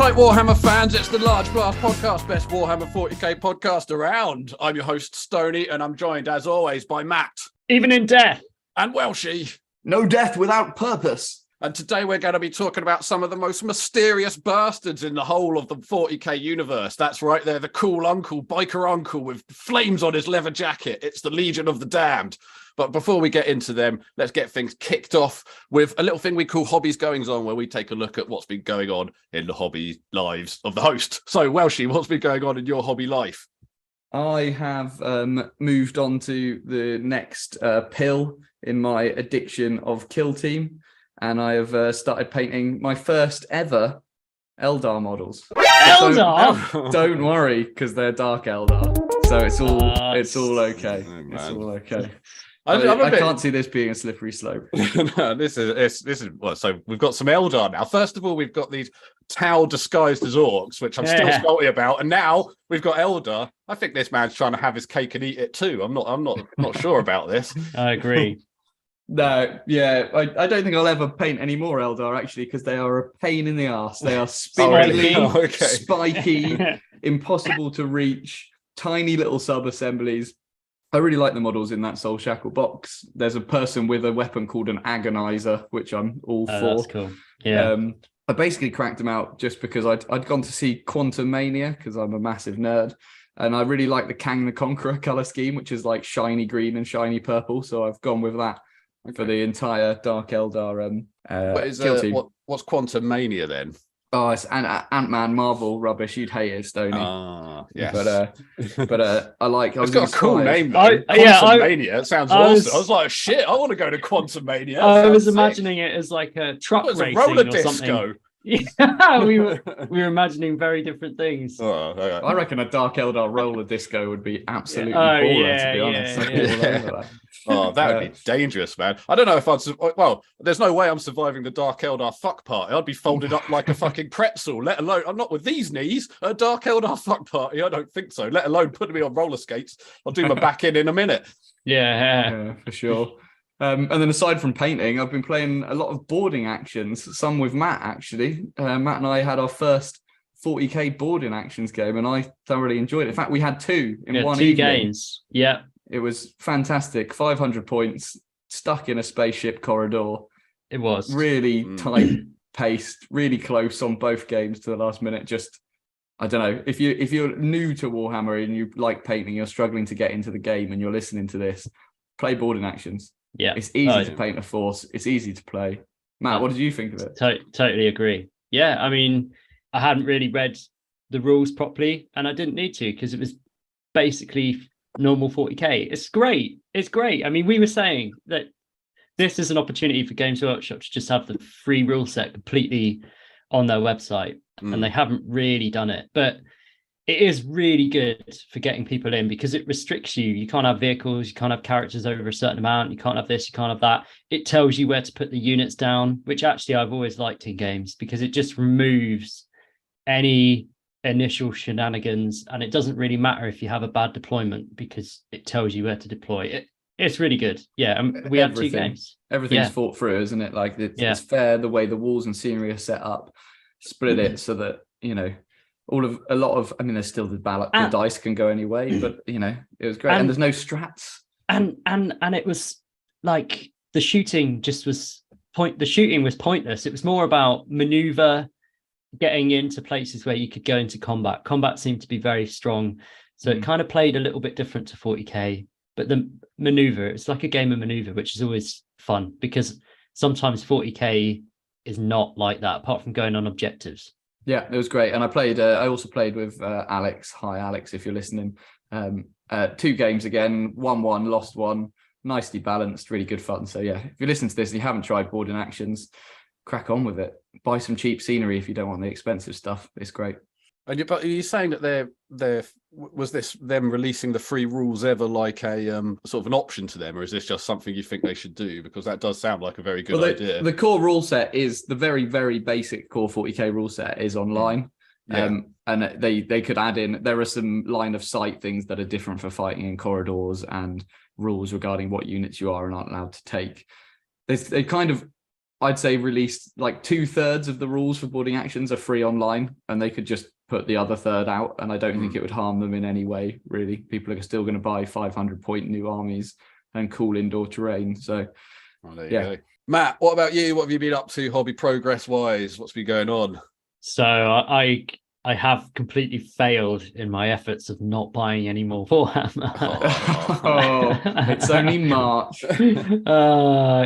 tight Warhammer fans, it's the Large Blast Podcast, best Warhammer 40k podcast around. I'm your host, Stoney, and I'm joined, as always, by Matt. Even in death. And Welshie. No death without purpose. And today we're going to be talking about some of the most mysterious bastards in the whole of the 40k universe. That's right, they're the cool uncle, biker uncle with flames on his leather jacket. It's the Legion of the Damned. But before we get into them, let's get things kicked off with a little thing we call Hobbies Goings On, where we take a look at what's been going on in the hobby lives of the host. So, Welshie, what's been going on in your hobby life? I have moved on to the next pill in my addiction of Kill Team, and I have started painting my first ever Eldar models. Eldar? Don't worry, because they're Dark Eldar, so it's all okay. It's all okay. I can't see this being a slippery slope. No, this is well. So we've got some Eldar now. First of all, we've got these Tau disguised as orcs, which I'm still salty about, and now we've got Eldar. I think this man's trying to have his cake and eat it too. I'm not sure about this. I agree. No, yeah, I don't think I'll ever paint any more Eldar actually, because they are a pain in the arse. They are spindly, spiky, impossible to reach, tiny little sub assemblies. I really like the models in that Soul Shackle box. There's a person with a weapon called an Agonizer, which I'm all for. That's cool. Yeah. I basically cracked them out just because I'd gone to see Quantum Mania because I'm a massive nerd. And I really like the Kang the Conqueror color scheme, which is like shiny green and shiny purple. So I've gone with that for the entire Dark Eldar Kill Team. What's Quantum Mania then? Oh, it's Ant-Man Marvel rubbish. You'd hate it, Stoney. Yes. But I like. It's got a cool name though. Mania. It sounds awesome. I was like, shit, I want to go to Quantum Mania. I was imagining it as like a truck racing roller or disco. Something. Yeah, we were imagining very different things. I reckon a Dark Eldar roller disco would be absolutely baller, to be honest. That would be dangerous, man. I don't know if well, there's no way I'm surviving the Dark Eldar fuck party. I'd be folded up like a fucking pretzel, let alone, I'm not with these knees, a Dark Eldar fuck party. I don't think so, let alone putting me on roller skates. I'll do my back in a minute. Yeah, for sure. And then aside from painting, I've been playing a lot of boarding actions, some with Matt, actually. Matt and I had our first 40k boarding actions game, and I thoroughly enjoyed it. In fact, we had two in one evening. Games. Yeah. It was fantastic. 500 points, stuck in a spaceship corridor. It was. Really tight-paced, really close on both games to the last minute. Just, I don't know, if you're new to Warhammer and you like painting, you're struggling to get into the game and you're listening to this, play boarding actions. Yeah, it's easy to paint a force. It's easy to play. Matt, what did you think of it? Totally agree. Yeah, I mean, I hadn't really read the rules properly, and I didn't need to because it was basically normal 40k. It's great. It's great. I mean, we were saying that this is an opportunity for Games Workshop to just have the free rule set completely on their website, and they haven't really done it, but it is really good for getting people in because it restricts you. You can't have vehicles, you can't have characters over a certain amount, you can't have this, you can't have that. It tells you where to put the units down, which actually I've always liked in games because it just removes any initial shenanigans, and it doesn't really matter if you have a bad deployment because it tells you where to deploy it. It's really good. Yeah, and we have two games. Everything's thought through, isn't it? Like it's fair the way the walls and scenery are set up. Split it so that, you know, I mean, there's still the dice can go anyway, but you know, it was great. And there's no strats. And it was like the shooting was pointless. It was more about maneuver, getting into places where you could go into combat. Combat seemed to be very strong. So it kind of played a little bit different to 40k, but the maneuver, it's like a game of maneuver, which is always fun because sometimes 40k is not like that, apart from going on objectives. Yeah, it was great. And I also played with Alex. Hi, Alex, if you're listening. 2 games again, 1-1, lost 1. Nicely balanced, really good fun. So yeah, if you listen to this and you haven't tried boarding actions, crack on with it. Buy some cheap scenery if you don't want the expensive stuff. It's great. But are you saying that was this them releasing the free rules ever like a sort of an option to them, or is this just something you think they should do? Because that does sound like a very good idea. The core rule set is the very, very basic core 40k rule set is online. And they could add in, there are some line of sight things that are different for fighting in corridors and rules regarding what units you are and aren't allowed to take. They kind of I'd say released like 2/3 of the rules for boarding actions are free online, and they could just put the other third out, and I don't think it would harm them in any way, really. People are still going to buy 500-point new armies and cool indoor terrain. So, there you go. Matt, what about you? What have you been up to hobby progress-wise? What's been going on? So I have completely failed in my efforts of not buying any more Warhammer. Oh, it's only March.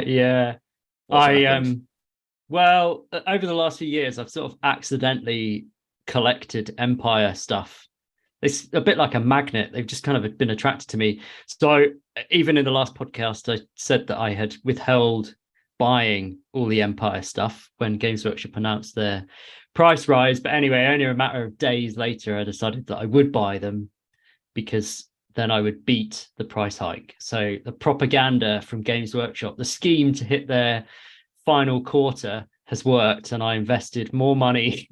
Yeah. Well, over the last few years, I've sort of accidentally collected Empire stuff. It's a bit like a magnet. They've just kind of been attracted to me. So even in the last podcast, I said that I had withheld buying all the Empire stuff when Games Workshop announced their price rise. But anyway, only a matter of days later, I decided that I would buy them because then I would beat the price hike. So the propaganda from Games Workshop, the scheme to hit their final quarter has worked, and I invested more money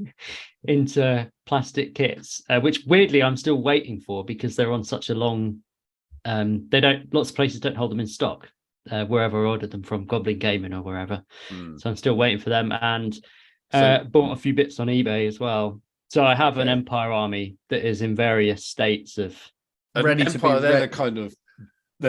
into plastic kits, which weirdly I'm still waiting for because they're on such a long. Lots of places don't hold them in stock. Wherever I ordered them from, Goblin Gaming or wherever. So I'm still waiting for them, and bought a few bits on eBay as well. So I have an Empire army that is in various states of ready to be. They're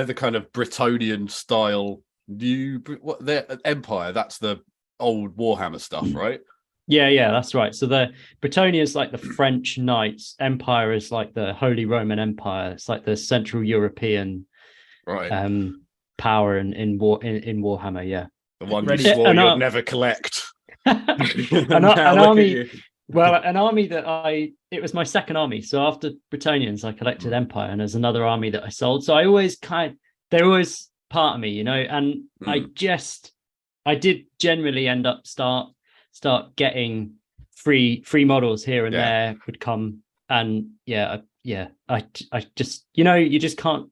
the kind of Bretonian style. They're Empire. That's the old Warhammer stuff, right? Yeah, that's right. So the Bretonia is like the French knights. Empire is like the Holy Roman Empire. It's like the Central European power in Warhammer. Yeah, the one you swore you'd never collect. an army. Well, an army that it was my second army. So after Bretonians, I collected Empire, and there's another army that I sold. So I always they're always part of me, and I did generally end up start getting free models here and there would come, and I just you just can't.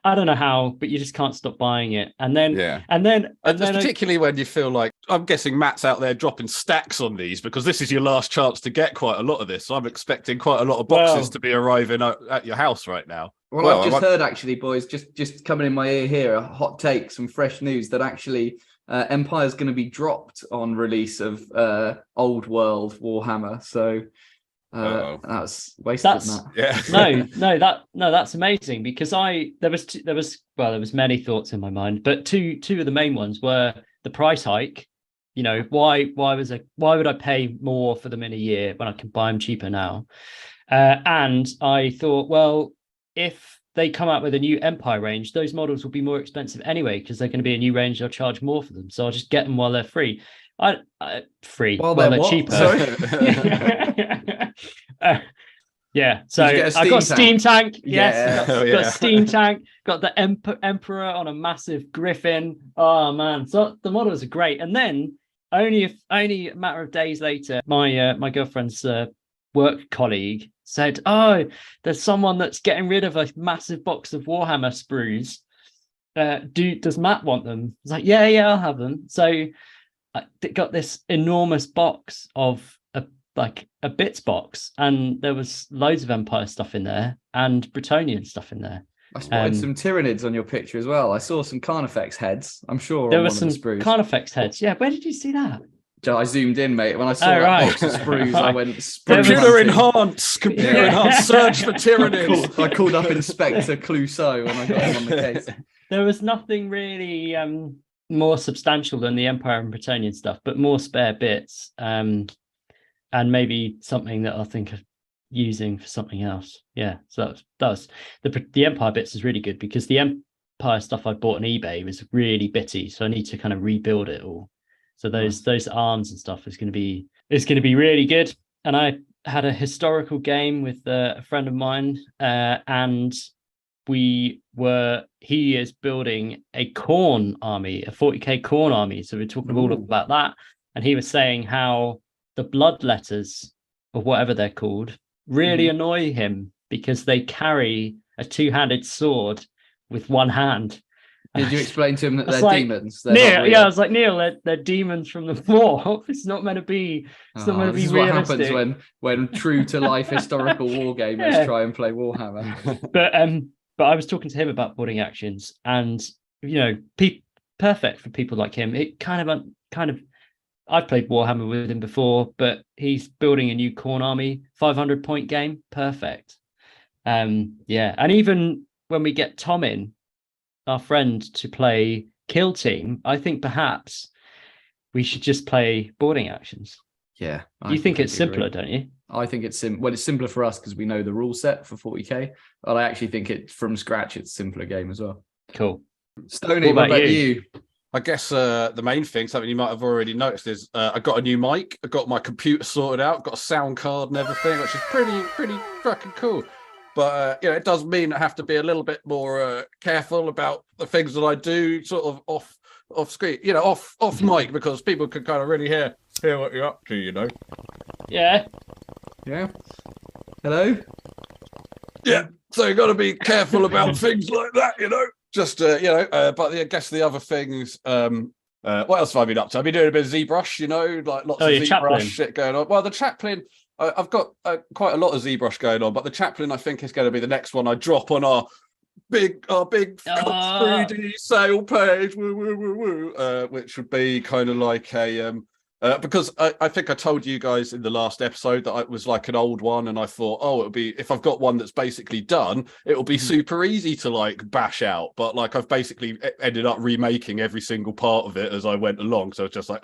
I don't know how, but you just can't stop buying it. And then particularly when you feel like, I'm guessing Matt's out there dropping stacks on these because this is your last chance to get quite a lot of this. So I'm expecting quite a lot of boxes to be arriving at your house right now. Well, I've just heard actually, boys, just coming in my ear here, a hot take, some fresh news that actually Empire's going to be dropped on release of Old World Warhammer. So that's wasted. That's amazing because there was many thoughts in my mind, but two of the main ones were the price hike. Why would I pay more for them in a year when I can buy them cheaper now? And I thought, well, if they come out with a new Empire range, those models will be more expensive anyway because they're going to be a new range. I'll charge more for them, so I'll just get them while they're free. They're cheaper. So I got a steam tank. Yes, got steam tank. Got the Emperor on a massive Griffin. Oh man, so the models are great. And then only a matter of days later, my girlfriend's work colleague said, "Oh, there's someone that's getting rid of a massive box of Warhammer sprues. Does Matt want them?" I was like, "Yeah, I'll have them." So I got this enormous box of a bits box, and there was loads of Empire stuff in there and Bretonian stuff in there. I spotted some Tyranids on your picture as well. I saw some Carnifex heads. I'm sure there were some Carnifex heads. Yeah, where did you see that? I zoomed in, mate. When I saw that box of sprues, I went computer enhanced search for Tyranids. I called up Inspector Clouseau when I got him on the case. There was nothing really more substantial than the Empire and Bretonian stuff, but more spare bits, and maybe something that I'll think of using for something else. Yeah, so that was the Empire bits is really good because the Empire stuff I bought on eBay was really bitty, so I need to kind of rebuild it all. So those arms and stuff is going to be really good. And I had a historical game with a friend of mine, and he is building a Khorne army, a 40k Khorne army. So we're talking all about that, and he was saying how the blood letters or whatever they're called really annoy him because they carry a two-handed sword with one hand. Did you explain to him that they're demons? I was like, Neil, they're demons from the war. It's not meant to be. It's not meant to be this realistic. Is what happens when true to life historical war gamers try and play Warhammer. But I was talking to him about boarding actions, and perfect for people like him. It kind of I've played Warhammer with him before, but he's building a new Khorne army, 500 point game. Perfect. Yeah. And even when we get Tom in, our friend, to play Kill Team, I think perhaps we should just play boarding actions. Yeah. You think it's simpler, don't you? I think it's it's simpler for us because we know the rule set for 40k. But I actually think it from scratch, it's a simpler game as well. Cool. Stoney, what about you? I guess the main thing, something you might have already noticed, is I got a new mic. I got my computer sorted out, got a sound card and everything, which is pretty fucking cool. But it does mean I have to be a little bit more careful about the things that I do, sort of off screen, off mic, because people can kind of really hear what you're up to, Yeah. Yeah. Hello. Yeah. So you got to be careful about things like that, Just but I guess the other things. What else have I been up to? I've been doing a bit of ZBrush, like lots of ZBrush shit going on. Well, the Chaplain, I've got quite a lot of ZBrush going on, but the Chaplain I think is going to be the next one I drop on our big 3D sale page, which would be kind of like a because I think I told you guys in the last episode that it was like an old one, and I thought, it'll be, if I've got one that's basically done, it'll be super easy to like bash out. But like I've basically ended up remaking every single part of it as I went along. So it's just like,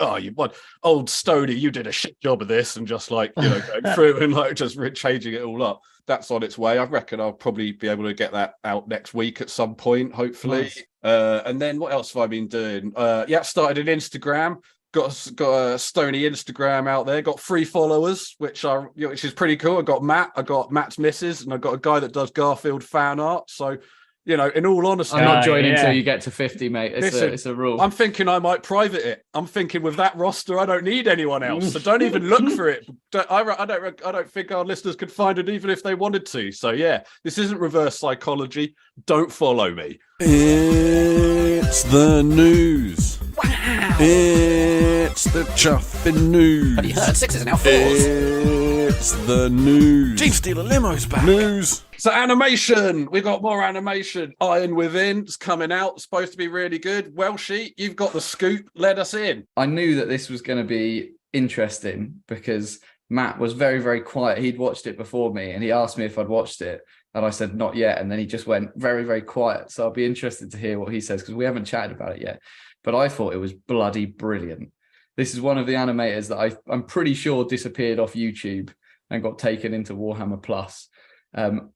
old Stoney, you did a shit job of this, and just like going through and like just changing it all up. That's on its way. I reckon I'll probably be able to get that out next week at some point, hopefully. Nice. And then what else have I been doing? Started an Instagram. Got a Stoney Instagram out there. Got 3 followers, which is pretty cool. I got Matt's missus, and I got a guy that does Garfield fan art. So, in all honesty, I'm not joining until you get to 50, mate. It's a rule. I'm thinking I might private it. I'm thinking with that roster, I don't need anyone else. So don't even look for it. I don't think our listeners could find it even if they wanted to. So yeah, this isn't reverse psychology. Don't follow me. It's the news. Wow. It's the chuffing news. Have you heard 6s are now 4s? It's the news. Gene Stealer Limo's back. News. So animation. We got more animation. Iron Within is coming out. It's supposed to be really good. Welshie, you've got the scoop. Let us in. I knew that this was going to be interesting because Matt was very, very quiet. He'd watched it before me, and he asked me if I'd watched it. And I said, not yet. And then he just went very, very quiet. So I'll be interested to hear what he says because we haven't chatted about it yet. But I thought it was bloody brilliant. This is one of the animators that I'm pretty sure disappeared off YouTube and got taken into Warhammer Plus.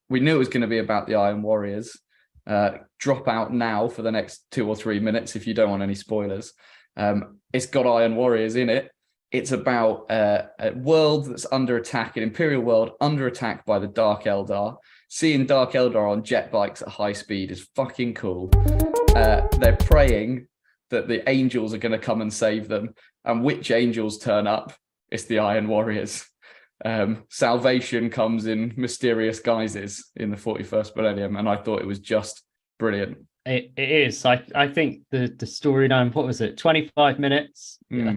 We knew it was going to be about the Iron Warriors. Drop out now for the next 2 or 3 minutes if you don't want any spoilers. It's got Iron Warriors in it. It's about a world that's under attack, an Imperial world under attack by the Dark Eldar. Seeing Dark Eldar on jet bikes at high speed is fucking cool. They're praying that the angels are going to come and save them. And which angels turn up? It's the Iron Warriors. Salvation comes in mysterious guises in the 41st millennium, and I thought it was just brilliant. It is. I think the storyline, what was it, 25 minutes? I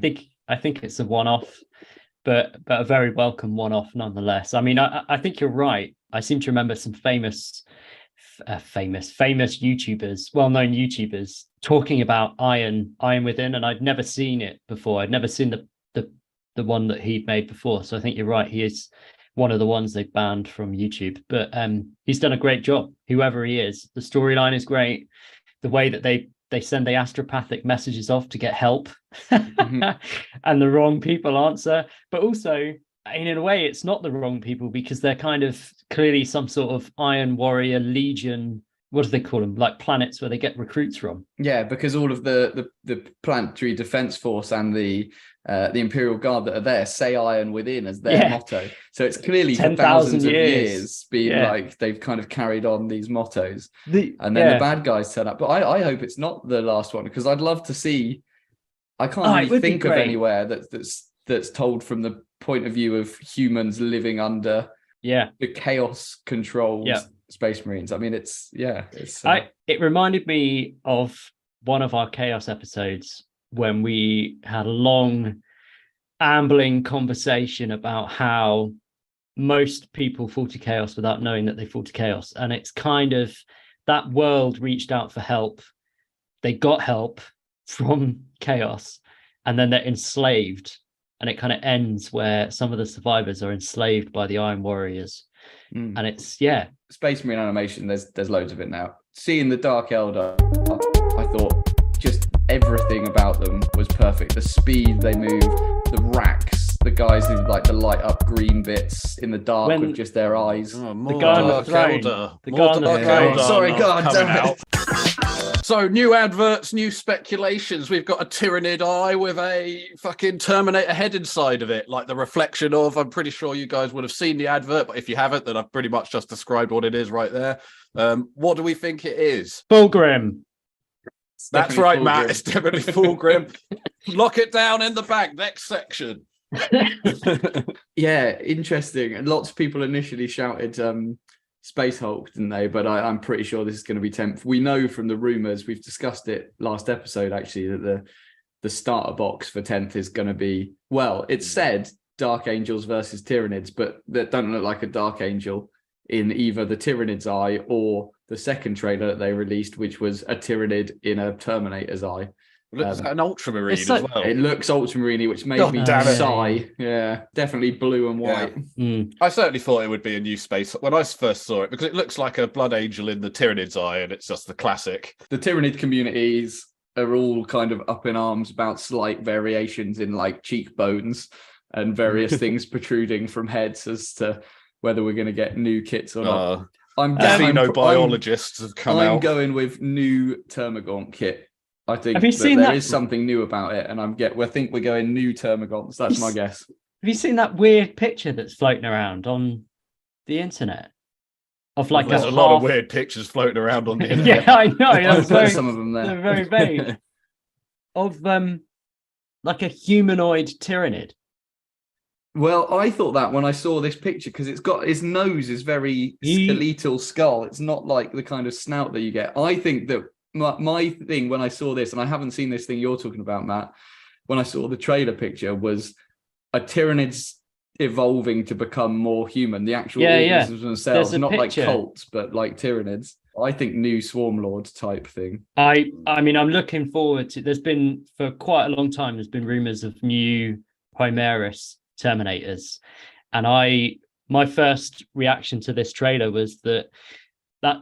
think it's a one-off, but a very welcome one-off nonetheless. I mean, I think you're right. I seem to remember some famous YouTubers, well-known YouTubers, talking about Iron Within, and I'd never seen it before. I'd never seen the one that he'd made before. So I think you're right. He is one of the ones they banned from YouTube, but he's done a great job. Whoever he is, the storyline is great. The way that they send the astropathic messages off to get help, and the wrong people answer, but also, in a way, it's not the wrong people because they're kind of clearly some sort of Iron Warrior Legion. What do they call them? Like planets where they get recruits from. Yeah, because all of the Planetary Defense Force and the Imperial Guard that are there say Iron Within as their motto. So it's clearly 10,000 of years been like they've kind of carried on these mottos. And then the bad guys turn up. But I hope it's not the last one because I'd love to see. I can't really think of anywhere that's told from the point of view of humans living under the chaos controlled Space Marines. I mean, it reminded me of one of our chaos episodes when we had a long ambling conversation about how most people fall to chaos without knowing that they fall to chaos. And it's kind of that world reached out for help. They got help from chaos, and then they're enslaved and it kind of ends where some of the survivors are enslaved by the Iron Warriors. And it's Space Marine animation, there's loads of it now. Seeing the Dark Eldar, I thought just everything about them was perfect. The speed they moved, the racks, the guys who like the light up green bits in the dark with just their eyes. The guy on the throne. The guy on the throne. Sorry, God damn it. So new adverts, new speculations. We've got a Tyranid eye with a fucking Terminator head inside of it, like the reflection of. I'm pretty sure you guys would have seen the advert, but if you haven't, then I've pretty much just described what it is right there. What do we think it is? Fulgrim. That's right, Matt. It's definitely Fulgrim. Lock it down in the back. Next section. Yeah, interesting. And lots of people initially shouted Space Hulk, didn't they? But I'm pretty sure this is going to be 10th. We know from the rumors, we've discussed it last episode actually, that the starter box for 10th is going to be, well, it said Dark Angels versus Tyranids, but that don't look like a Dark Angel in either the Tyranid's eye or the second trailer that they released, which was a Tyranid in a Terminator's eye. Looks like an ultramarine as well. It looks ultramarine, which made me sigh. Yeah, definitely blue and white. I certainly thought it would be a new space when I first saw it, because it looks like a Blood Angel in the Tyranid's eye, and it's just the classic. The Tyranid communities are all kind of up in arms about slight variations in like cheekbones and various things protruding from heads as to whether we're going to get new kits or not. Xenobiologists have come out. I'm going with new Termagant kit. I think there is something new about it, and I think we're going new Termagants. That's my guess. Have you seen that weird picture that's floating around on the internet? Of like there's a lot of weird pictures floating around on the internet. Yeah, I know. I've got some of them there. They're very vague. Of like a humanoid Tyranid. Well, I thought that when I saw this picture, because it's got his nose is very skeletal skull. It's not like the kind of snout that you get. I think that my thing when I saw this, and I haven't seen this thing you're talking about, Matt, when I saw the trailer picture, was a Tyranid's evolving to become more human. The actual organisms themselves, not picture. Like cults, but like Tyranids. I think new Swarm Lord type thing. I mean, I'm looking forward to. There's been for quite a long time. There's been rumors of new Primaris Terminators, and my first reaction to this trailer was that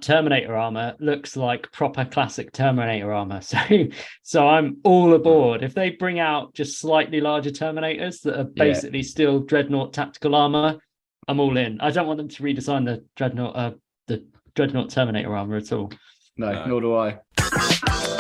Terminator armor looks like proper classic Terminator armor. So I'm all aboard. If they bring out just slightly larger Terminators that are basically still Dreadnought tactical armor, I'm all in. I don't want them to redesign the Dreadnought Terminator armor at all. No, nor do I.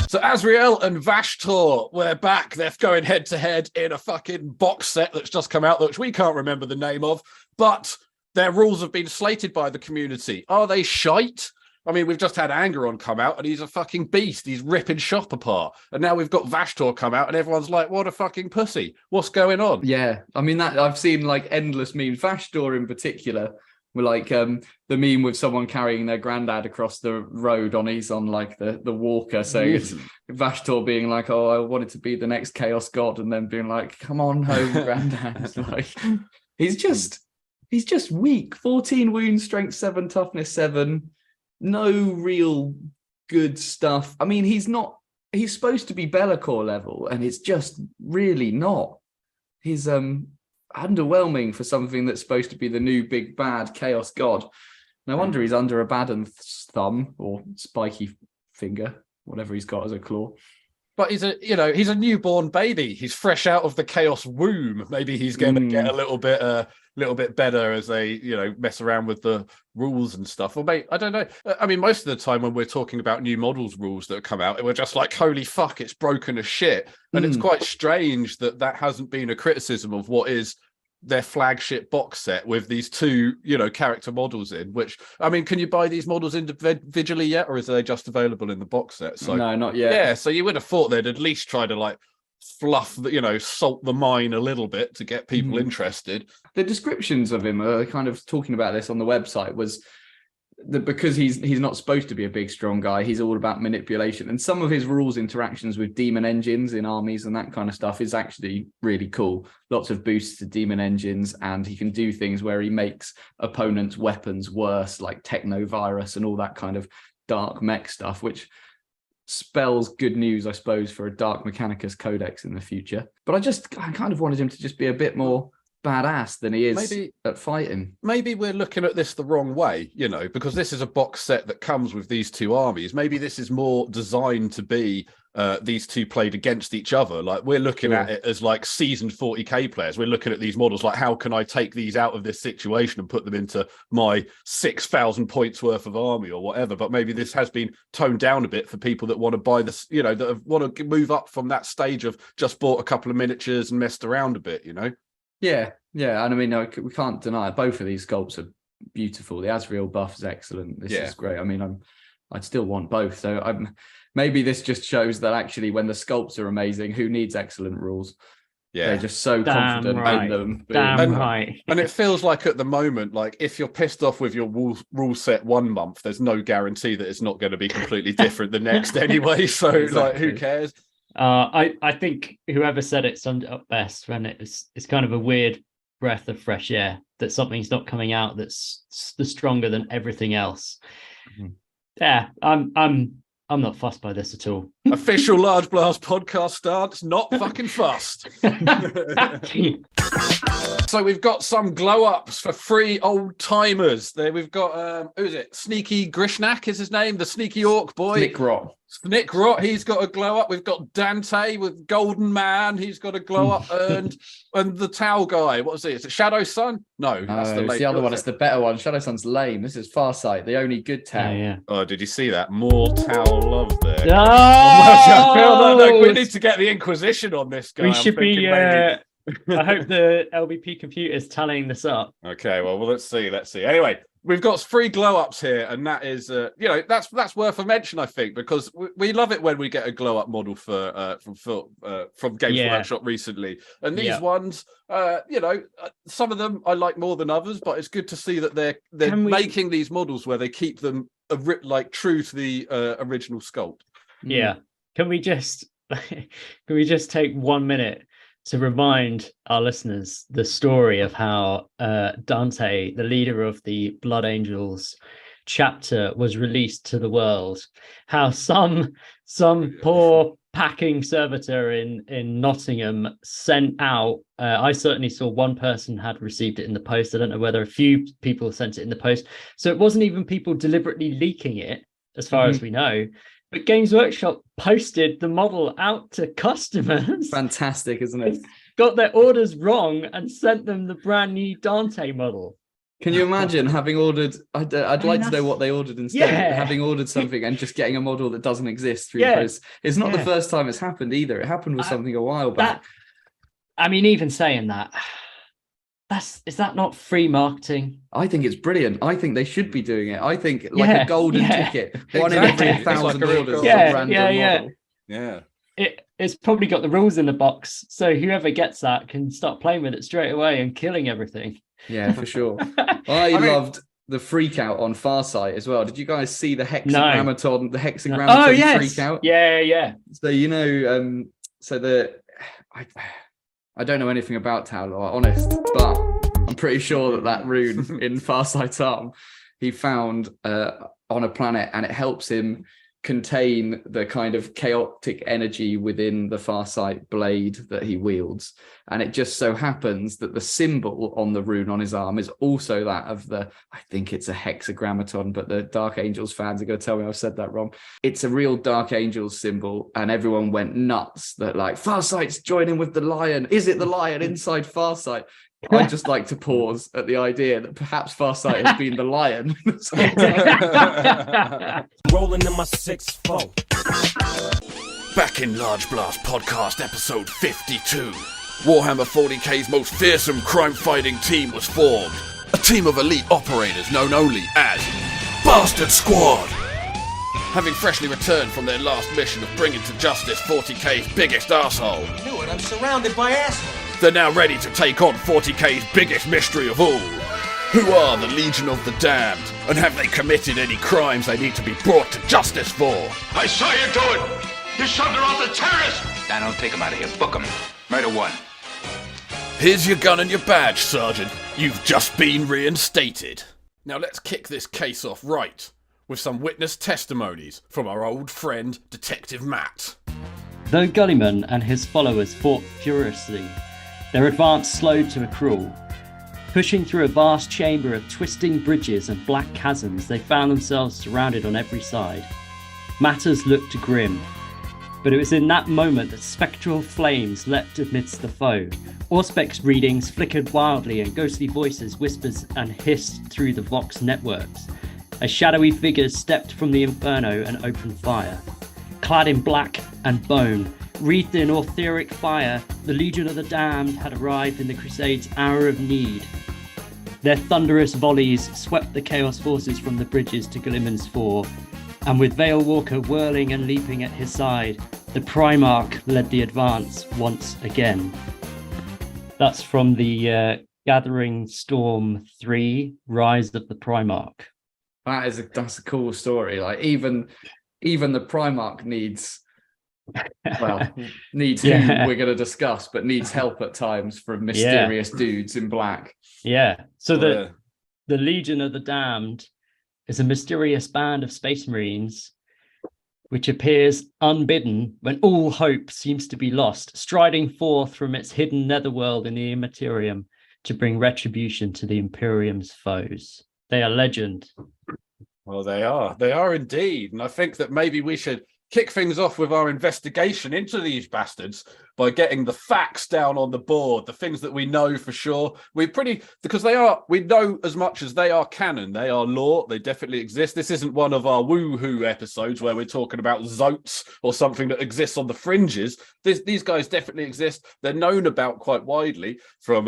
So Azrael and Vashtor, we're back. They're going head to head in a fucking box set that's just come out, which we can't remember the name of, but their rules have been slated by the community. Are they shite? I mean, we've just had Angeron come out and he's a fucking beast. He's ripping shop apart. And now we've got Vashtor come out and everyone's like, what a fucking pussy. What's going on? Yeah. I mean, that I've seen like endless memes. Vashtor in particular, were like the meme with someone carrying their granddad across the road on like the walker. So it's Vashtor being like, oh, I wanted to be the next Chaos God. And then being like, come on home, granddad. Like, he's just weak. 14 wounds, strength 7, toughness 7. No real good stuff. I mean, he's supposed to be Be'lakor level, and it's just really not. He's underwhelming for something that's supposed to be the new big bad Chaos God. No wonder he's under Abaddon's thumb or spiky finger, whatever he's got as a claw. But he's a newborn baby. He's fresh out of the Chaos womb. Maybe he's going to get a little bit better as they, mess around with the rules and stuff. Or I don't know. I mean, most of the time when we're talking about new models rules that come out, we're just like, holy fuck, it's broken as shit. And it's quite strange that hasn't been a criticism of what is their flagship box set with these two, character models in, which, I mean, can you buy these models individually yet, or is they just available in the box set? So no, not yet. Yeah, so you would have thought they'd at least try to like fluff the, salt the mine a little bit to get people interested. The descriptions of him are kind of talking about this on the website was that because he's not supposed to be a big strong guy, he's all about manipulation, and some of his rules interactions with demon engines in armies and that kind of stuff is actually really cool. Lots of boosts to demon engines, and he can do things where he makes opponents' weapons worse, like technovirus and all that kind of dark mech stuff, which spells good news, I suppose, for a Dark Mechanicus Codex in the future. But I kind of wanted him to just be a bit more badass than he is at fighting. Maybe we're looking at this the wrong way, because this is a box set that comes with these two armies. Maybe this is more designed to be these two played against each other. Like, we're looking at it as like seasoned 40k players. We're looking at these models like, how can I take these out of this situation and put them into my 6,000 points worth of army or whatever. But maybe this has been toned down a bit for people that want to buy this, that want to move up from that stage of just bought a couple of miniatures and messed around a bit, Yeah, and I mean, we can't deny it. Both of these sculpts are beautiful. The Asriel buff is excellent. This is great. I mean, I'd still want both. So maybe this just shows that actually, when the sculpts are amazing, who needs excellent rules? Yeah, they're just so confident in them. Right. And it feels like at the moment, like if you're pissed off with your rule set 1 month, there's no guarantee that it's not going to be completely different the next anyway. So like, who cares? I think whoever said it summed it up best when it's kind of a weird breath of fresh air that something's not coming out that's stronger than everything else. Mm-hmm. Yeah, I'm not fussed by this at all. Official Large Blast podcast stance, not fucking fussed. So we've got some glow ups for free old timers. There we've got who's it? Sneaky Grishnak is his name, the sneaky orc boy. Nick Rott, he's got a glow up. We've got Dante with Golden Man, he's got a glow up earned. And the Tau guy, what was it? Is it Shadow Sun? No, that's the other one. It's the better one. Shadow Sun's lame. This is Farsight, the only good Tau. Yeah. Oh, did you see that? More Tau love there. No! We need to get the Inquisition on this guy. We should be. I hope the LBP computer is tallying this up. Okay, well, let's see. Anyway, we've got free glow ups here, and that is, that's worth a mention, I think, because we love it when we get a glow up model from Games Workshop recently, and these ones, some of them I like more than others, but it's good to see that they're making these models where they keep them like true to the original sculpt. Yeah, can we just take 1 minute to remind our listeners the story of how Dante, the leader of the Blood Angels chapter, was released to the world. How some poor packing servitor in Nottingham sent out. I certainly saw one person had received it in the post. I don't know whether a few people sent it in the post. So it wasn't even people deliberately leaking it, as far as we know. But Games Workshop posted the model out to customers. Fantastic, isn't it? Got their orders wrong and sent them the brand new Dante model. Can you imagine having ordered? I'd like to know what they ordered instead. Yeah. Having ordered something and just getting a model that doesn't exist through post. It's not the first time it's happened either. It happened with something a while back. I mean, even saying that, is that not free marketing? I think it's brilliant. I think they should be doing it. I think a golden ticket, one in every 1,000 orders, model. Yeah. It's probably got the rules in the box, so whoever gets that can start playing with it straight away and killing everything. Yeah, for sure. I loved the freak out on Farsight as well. Did you guys see the hexagrammaton? No. The hexagrammaton freak out. Yeah. So I don't know anything about Tau, honest, but I'm pretty sure that rune in Farsight's arm he found on a planet, and it helps him contain the kind of chaotic energy within the Farsight blade that he wields. And it just so happens that the symbol on the rune on his arm is also that of I think it's a hexagrammaton, but the Dark Angels fans are going to tell me I've said that wrong. It's a real Dark Angels symbol, and everyone went nuts that Farsight's joining with the lion. Is it the lion inside Farsight? I'd just like to pause at the idea that perhaps Farsight has been the lion. Rolling in my 6-4. Back in Large Blast Podcast episode 52, Warhammer 40k's most fearsome crime-fighting team was formed. A team of elite operators known only as Bastard Squad. Having freshly returned from their last mission of bringing to justice 40k's biggest arsehole. I knew it, I'm surrounded by assholes. They're now ready to take on 40k's biggest mystery of all. Who are the Legion of the Damned, and have they committed any crimes they need to be brought to justice for? I saw you do it! You shoved her off the terrace! Now don't take him out of here. Book him. Murder 1. Here's your gun and your badge, Sergeant. You've just been reinstated. Now let's kick this case off right with some witness testimonies from our old friend, Detective Matt. Though Gulliman and his followers fought furiously, their advance slowed to a crawl. Pushing through a vast chamber of twisting bridges and black chasms, they found themselves surrounded on every side. Matters looked grim, but it was in that moment that spectral flames leapt amidst the foe. Auspex readings flickered wildly and ghostly voices whispered and hissed through the Vox networks. As shadowy figures stepped from the inferno and opened fire. Clad in black and bone, wreathed in etheric fire, the Legion of the Damned had arrived in the Crusade's hour of need. Their thunderous volleys swept the Chaos forces from the bridges to Gulliman's Fore, and with Vale Walker whirling and leaping at his side, the Primarch led the advance once again. That's from the Gathering Storm 3, Rise of the Primarch. That's a cool story. Like even the Primarch needs who we're going to discuss, but needs help at times from mysterious dudes in black. Yeah. So the Legion of the Damned is a mysterious band of Space Marines which appears unbidden when all hope seems to be lost, striding forth from its hidden netherworld in the Immaterium to bring retribution to the Imperium's foes. They are legend. Well, they are indeed. And I think that maybe we should kick things off with our investigation into these bastards by getting the facts down on the board, the things that we know for sure. We know as much as they are canon, they are lore, they definitely exist. This isn't one of our woohoo episodes where we're talking about zotes or something that exists on the fringes. These guys definitely exist. They're known about quite widely from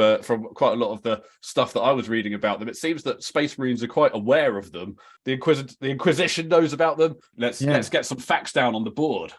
quite a lot of the stuff that I was reading about them. It seems that Space Marines are quite aware of them. The Inquisition knows about them. Let's get some facts down on the board.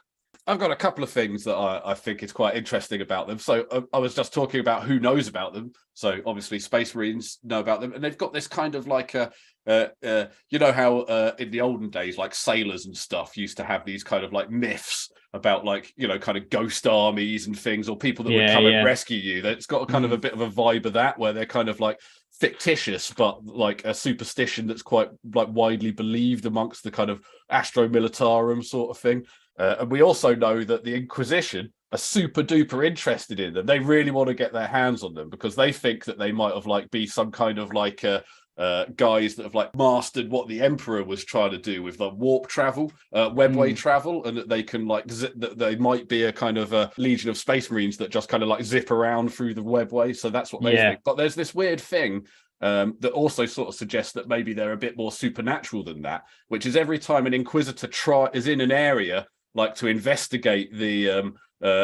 I've got a couple of things that I think is quite interesting about them. So I was just talking about who knows about them. So obviously Space Marines know about them, and they've got this kind of like you know how in the olden days, like sailors and stuff used to have these kind of like myths about like, you know, kind of ghost armies and things, or people that would come and rescue you. It's got a kind of a bit of a vibe of that, where they're kind of like fictitious, but like a superstition that's quite like widely believed amongst the kind of Astro Militarum sort of thing. And we also know that the Inquisition are super duper interested in them. They really want to get their hands on them because they think that they might have like be some kind of like guys that have like mastered what the Emperor was trying to do with the warp travel, webway travel, and that they can like that they might be a kind of a legion of Space Marines that just kind of like zip around through the webway. So that's what they think. But there's this weird thing that also sort of suggests that maybe they're a bit more supernatural than that, which is every time an Inquisitor is in an area like to investigate the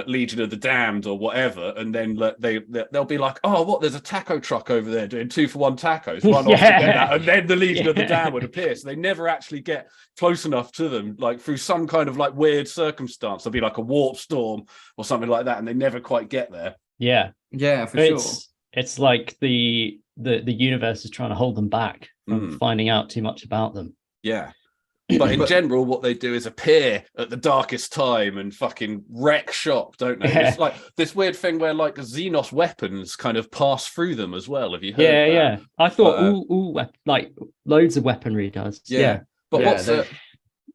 Legion of the Damned or whatever, and then they'll be like, oh, what, there's a taco truck over there doing 2-for-1 tacos, run off to get that, and then the Legion of the Damned would appear. So they never actually get close enough to them, like through some kind of like weird circumstance. There'll be like a warp storm or something like that, and they never quite get there. Yeah, for sure. It's like the universe is trying to hold them back from finding out too much about them. Yeah. But in general, what they do is appear at the darkest time and fucking wreck shop, don't they? It's like this weird thing where like Xenos weapons kind of pass through them as well. Have you heard that? Yeah. I thought all like loads of weaponry does. Yeah. But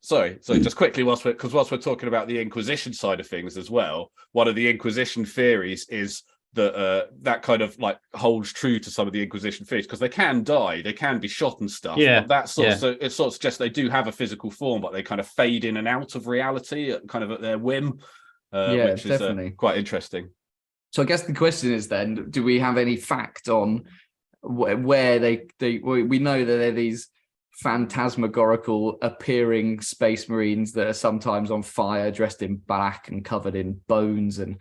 sorry, just quickly, whilst we're talking about the Inquisition side of things as well, one of the Inquisition theories is that kind of like holds true to some of the Inquisition theories, because they can die, they can be shot and stuff. But that it sort of suggests they do have a physical form, but they kind of fade in and out of reality kind of at their whim, which is quite interesting. So I guess the question is then, do we have any fact on where we know that they're these phantasmagorical appearing Space Marines that are sometimes on fire, dressed in black and covered in bones and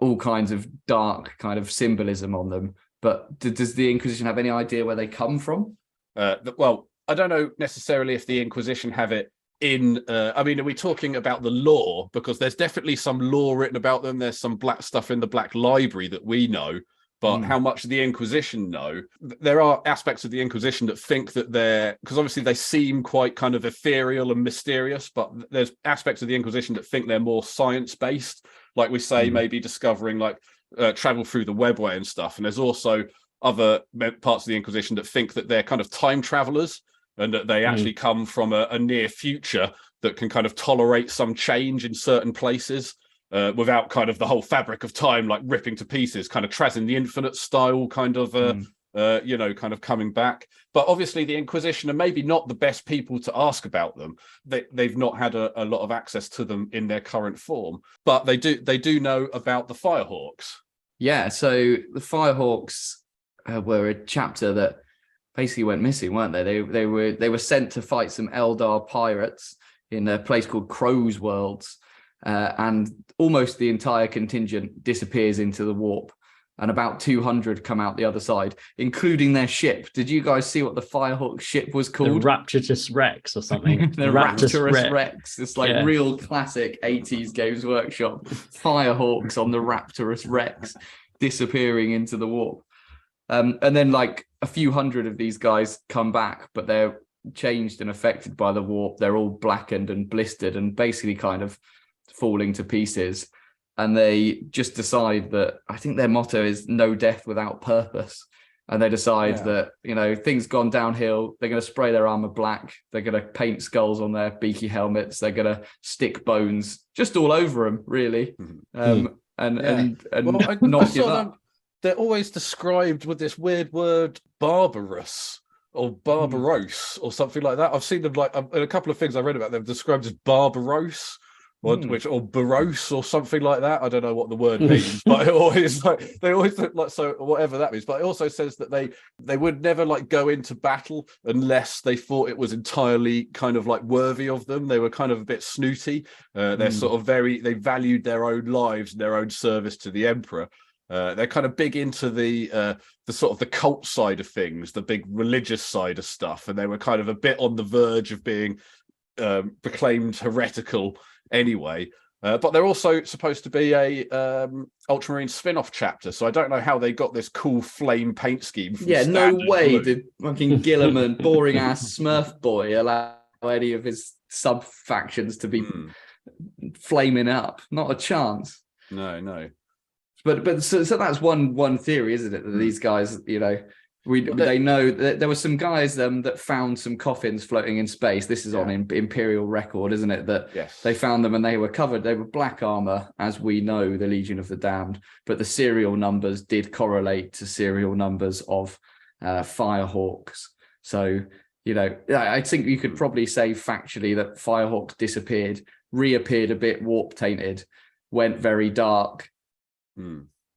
all kinds of dark kind of symbolism on them. But does the Inquisition have any idea where they come from? Well, I don't know necessarily if the Inquisition have it in... I mean, are we talking about the lore? Because there's definitely some lore written about them. There's some black stuff in the Black Library that we know. But how much the Inquisition know? There are aspects of the Inquisition that think that they're... Because obviously they seem quite kind of ethereal and mysterious, but there's aspects of the Inquisition that think they're more science-based. Like we say, maybe discovering like travel through the webway and stuff. And there's also other parts of the Inquisition that think that they're kind of time travelers, and that they actually come from a near future that can kind of tolerate some change in certain places without kind of the whole fabric of time like ripping to pieces, kind of Traz in the Infinite style kind of kind of coming back. But obviously the Inquisition are maybe not the best people to ask about them. They've not had a lot of access to them in their current form, but they do know about the Firehawks. Yeah, so the Firehawks were a chapter that basically went missing, weren't they? They were sent to fight some Eldar pirates in a place called Crow's Worlds, and almost the entire contingent disappears into the warp, and about 200 come out the other side, including their ship. Did you guys see what the Firehawk ship was called? The Rapturous Rex or something. The Rapturous Rex. It's like real classic 80s Games Workshop. Firehawks on the Rapturous Rex disappearing into the warp. And then like a few hundred of these guys come back, but they're changed and affected by the warp. They're all blackened and blistered and basically kind of falling to pieces. And they just decide that, I think their motto is no death without purpose. And they decide that, things gone downhill. They're going to spray their armor black. They're going to paint skulls on their beaky helmets. They're going to stick bones just all over them, really. And not give up. They're always described with this weird word, barbarous or barbaros or something like that. I've seen them like in a couple of things I read about them described as barbaros, or baros or something like that. I don't know what the word means, but it always they always look like, so whatever that means. But it also says that they would never like go into battle unless they thought it was entirely kind of like worthy of them. They were kind of a bit snooty. They're sort of they valued their own lives and their own service to the Emperor. They're kind of big into the sort of the cult side of things, the big religious side of stuff, and they were kind of a bit on the verge of being proclaimed heretical anyway. But they're also supposed to be a Ultramarine spin-off chapter, so I don't know how they got this cool flame paint scheme. No way did fucking Gilliman, boring ass Smurf boy, allow any of his sub factions to be flaming up. Not a chance. No. But so that's one theory, isn't it? That these guys, they know that there were some guys that found some coffins floating in space. This is on Imperial record, isn't it? That they found them and they were covered. They were black armor, as we know, the Legion of the Damned. But the serial numbers did correlate to serial numbers of Firehawks. So I think you could probably say factually that Firehawks disappeared, reappeared a bit warp tainted, went very dark.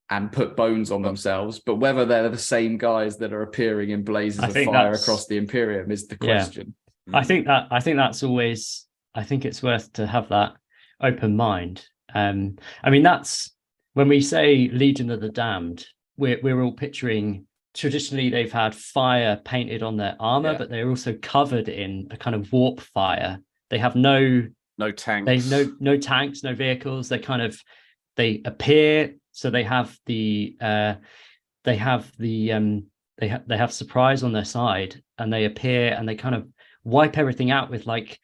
And put bones on themselves, but whether they're the same guys that are appearing in blazes of fire across the Imperium is the question. I think that's always. I think it's worth to have that open mind. I mean, that's when we say Legion of the Damned, we're all picturing. Traditionally, they've had fire painted on their armor, but they're also covered in a kind of warp fire. They have no tanks. No tanks, no vehicles. They appear. So they have they have surprise on their side, and they appear and they kind of wipe everything out with like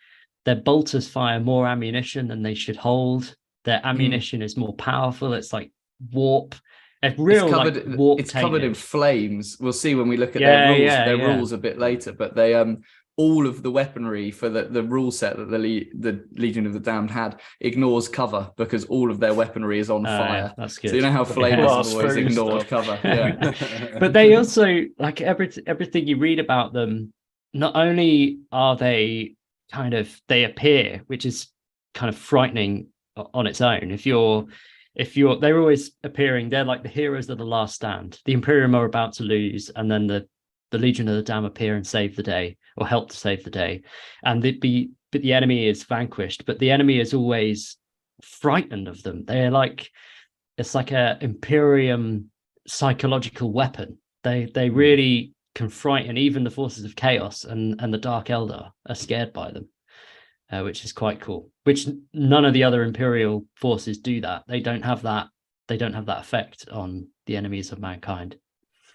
their bolters fire more ammunition than they should hold. Their ammunition is more powerful. It's like warp. It's covered in flames. We'll see when we look at their rules a bit later. But they all of the weaponry for the rule set that the Legion of the Damned had ignores cover because all of their weaponry is on fire. That's good. So you know how flames have always ignored cover. Yeah. But they also, like everything you read about them, not only are they they appear, which is kind of frightening on its own. They're always appearing. They're like the heroes of the last stand. The Imperium are about to lose, and then the Legion of the Damned appear and save the day, or help to save the day, but the enemy is vanquished. But the enemy is always frightened of them. They're like, it's like a Imperium psychological weapon. They really can frighten even the forces of chaos, and the Dark Eldar are scared by them, which is quite cool. Which none of the other Imperial forces do that. They don't have that effect on the enemies of mankind.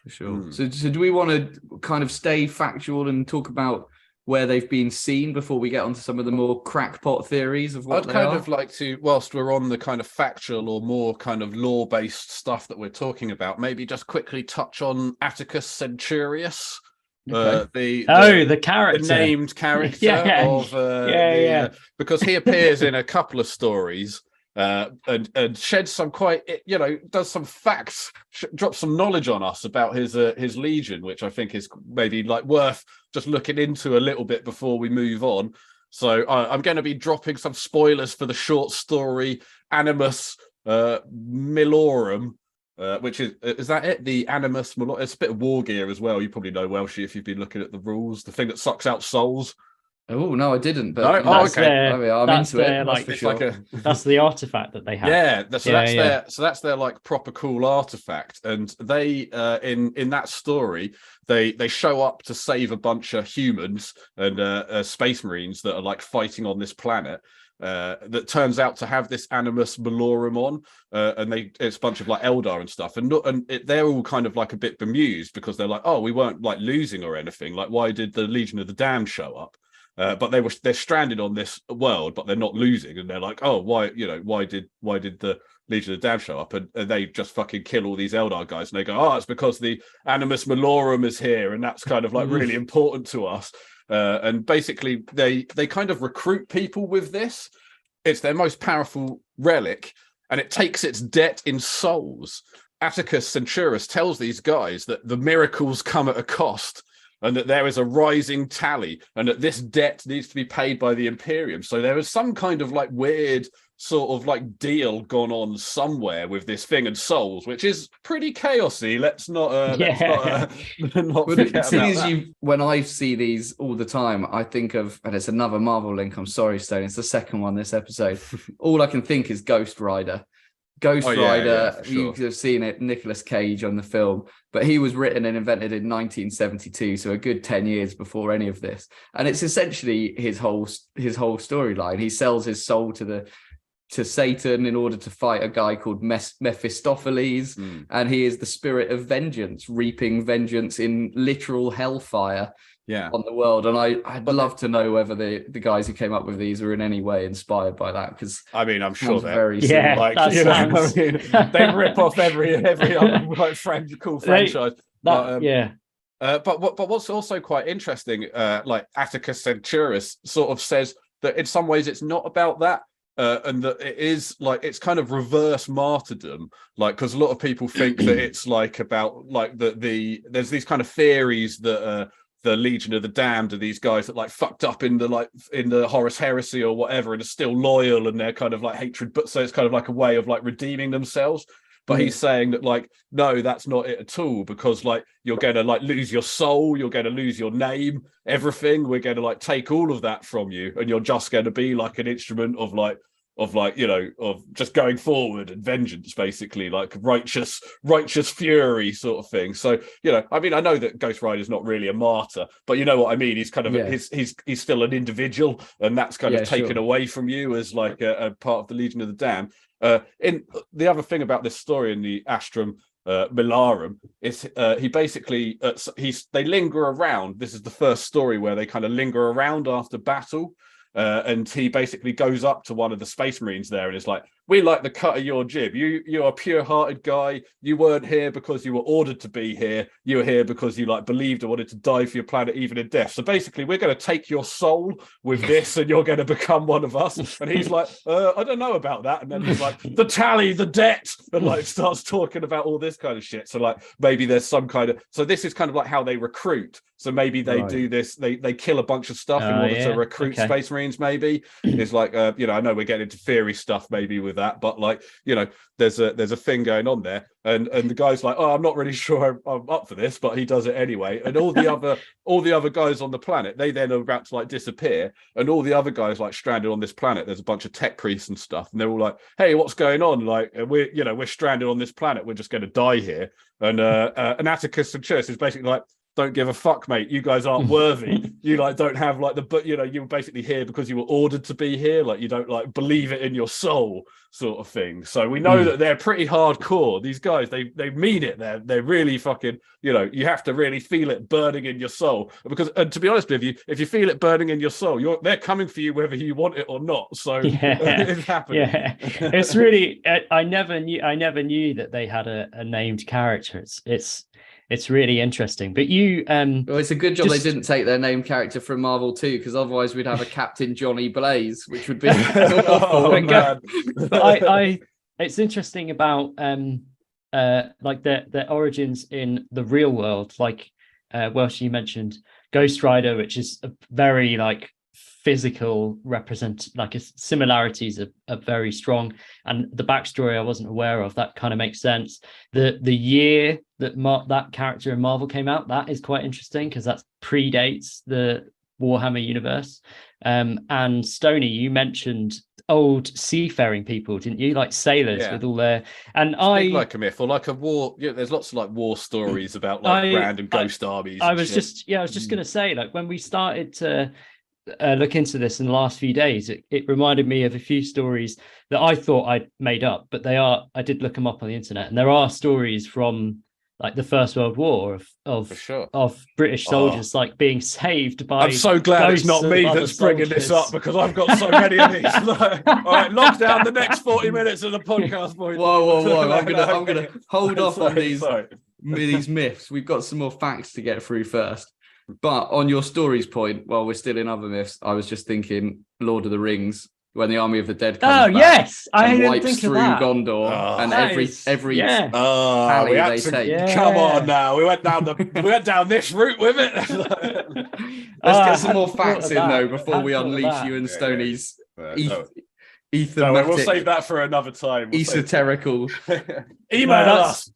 For sure. So do we want to kind of stay factual and talk about where they've been seen before we get onto some of the more crackpot theories of what I'd kind of like to, whilst we're on the kind of factual or more kind of lore-based stuff that we're talking about, maybe just quickly touch on Atticus Centurius, The character, the named character of because he appears in a couple of stories and sheds some quite, does some facts, drops some knowledge on us about his legion, which I think is maybe like worth just looking into a little bit before we move on. So I'm going to be dropping some spoilers for the short story Animus Malorum. Which is that it? The Animus Malorum. It's a bit of war gear as well. You probably know Welshie if you've been looking at the rules. The thing that sucks out souls. Oh no, I didn't. But no? Okay. I'm into it. Like, for sure. That's the artifact that they have. Yeah, that's their like proper cool artifact. And they in that story they show up to save a bunch of humans and space marines that are like fighting on this planet. That turns out to have this Animus Malorum on, and it's a bunch of like Eldar and stuff, they're all kind of like a bit bemused because they're like, oh, we weren't like losing or anything. Like, why did the Legion of the Damned show up? But they're stranded on this world, but they're not losing, and they're like, oh, why did the Legion of the Damned show up? And they just fucking kill all these Eldar guys, and they go, oh, it's because the Animus Malorum is here, and that's kind of like really important to us. And basically they kind of recruit people with this. It's their most powerful relic, and it takes its debt in souls. Atticus Centurus tells these guys that the miracles come at a cost, and that there is a rising tally, and that this debt needs to be paid by the Imperium. So there is some kind of like weird sort of like deal gone on somewhere with this thing and souls, which is pretty chaosy. Let's not forget about that. When I see these all the time, I think of, and it's another Marvel link, I'm sorry, Stone, it's the second one this episode. All I can think is Ghost Rider. Rider, sure. You could have seen it, Nicolas Cage on the film, but he was written and invented in 1972, so a good 10 years before any of this. And it's essentially his whole storyline. He sells his soul to Satan in order to fight a guy called Mephistopheles, and he is the spirit of vengeance, reaping vengeance in literal hellfire on the world. And I'd love to know whether the guys who came up with these are in any way inspired by that, because I mean, I'm sure they're very similar. Like, they rip off every other like cool franchise. But what's also quite interesting, like Atticus Centurus sort of says that in some ways it's not about that. And that it is like, it's kind of reverse martyrdom, like, because a lot of people think that it's like about like there's these kind of theories that the Legion of the Damned are these guys that like fucked up in the Horus Heresy or whatever and are still loyal, and they're kind of like hatred, but so it's kind of like a way of like redeeming themselves. But he's saying that like, no, that's not it at all, because like you're going to like lose your soul, you're going to lose your name, everything. We're going to like take all of that from you, and you're just going to be like an instrument of just going forward and vengeance, basically, like righteous fury sort of thing. So, I mean, I know that Ghost Rider is not really a martyr, but you know what I mean? He's kind of he's still an individual, and that's kind of taken away from you as like a part of the Legion of the Damned. In the other thing about this story in the Astrum Milarum is he basically they linger around. This is the first story where they kind of linger around after battle, and he basically goes up to one of the Space Marines there and is like, we like the cut of your jib. You're a pure-hearted guy. You weren't here because you were ordered to be here. You were here because you like believed and wanted to die for your planet, even in death. So basically, we're going to take your soul with this, and you're going to become one of us. And he's like, I don't know about that. And then he's like, the tally, the debt, and like starts talking about all this kind of shit. So like maybe there's some kind of, so this is kind of like how they recruit. So maybe they do this. They kill a bunch of stuff in order to recruit Space Marines. Maybe it's like I know we're getting into theory stuff maybe with that, but like there's a thing going on there, and the guy's like, oh, I'm not really sure I'm up for this, but he does it anyway. And all the other guys on the planet, they then are about to like disappear, and all the other guys like stranded on this planet. There's a bunch of tech priests and stuff, and they're all like, hey, what's going on? Like we're stranded on this planet. We're just going to die here. And Atticus Centurus is basically like, don't give a fuck, mate. You guys aren't worthy. You like don't have like you were basically here because you were ordered to be here. Like you don't like believe it in your soul, sort of thing. So we know that they're pretty hardcore. These guys, they mean it. They're really fucking. You have to really feel it burning in your soul, because and to be honest with you, if you feel it burning in your soul, they're coming for you whether you want it or not. So it's happening. Yeah, it's really. I never knew that they had a named character. it's really interesting. But you, well, it's a good job they didn't take their name character from Marvel too, because otherwise we'd have a Captain Johnny Blaze, which would be awful. But I it's interesting about like their origins in the real world. Like Welsh, you mentioned Ghost Rider, which is a very like physical similarities are very strong, and the backstory I wasn't aware of. That kind of makes sense. The year that that character in Marvel came out, that is quite interesting because that predates the Warhammer universe. And Stoney, you mentioned old seafaring people, didn't you? Like sailors with all their like a myth or like a war. Yeah, there's lots of like war stories about like random ghost armies. I was just going to say, like when we started to look into this in the last few days, it reminded me of a few stories that I thought I'd made up, but I did look them up on the internet, and there are stories from like the First World War of British soldiers like being saved by. I'm so glad it's not me that's bringing this up, because I've got so many of these. All right, lock down the next 40 minutes of the podcast, boys. Whoa! I'm gonna hold off on these myths. We've got some more facts to get through first. But on your stories point, while we're still in other myths, I was just thinking Lord of the Rings, when the Army of the Dead comes back yes, and wipes through Gondor, and every alley they take. Come on now, we went down this route with it. Let's get some more facts in though before we unleash you and Stoney's we'll save that for another time. Esoterical. Email us.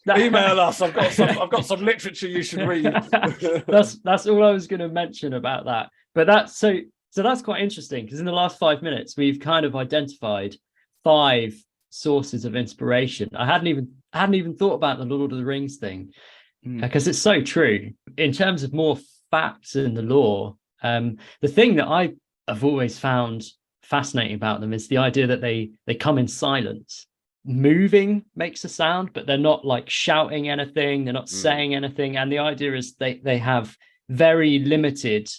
I've got some literature you should read. that's all I was going to mention about that. But that's so that's quite interesting, because in the last 5 minutes we've kind of identified 5 sources of inspiration. I hadn't even thought about the Lord of the Rings thing, because it's so true. In terms of more facts in the lore, the thing that I have always found fascinating about them is the idea that they come in silence. Moving makes a sound, but they're not like shouting anything, they're not saying anything, and the idea is they have very limited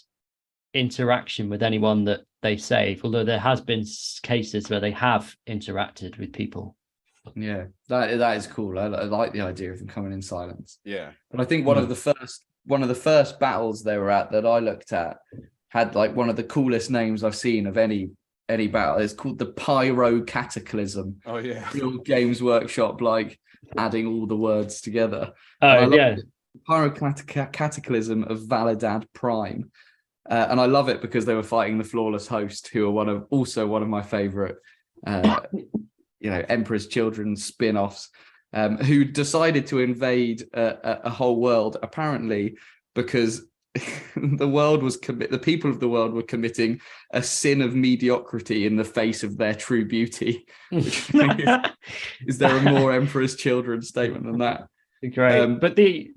interaction with anyone that they save, although there has been cases where they have interacted with people. Yeah, that is cool. I like the idea of them coming in silence. Yeah, but I think one of the first battles they were at that I looked at had like one of the coolest names I've seen of any battle. It's called the Pyro Cataclysm. Oh yeah, real Games Workshop, like adding all the words together. Pyro Cataclysm of Valadad Prime. And I love it because they were fighting the Flawless Host, who are also one of my favorite, Emperor's Children spin-offs, who decided to invade a whole world, apparently because the people of the world were committing a sin of mediocrity in the face of their true beauty. Which is there a more Emperor's Children statement than that? Great, but they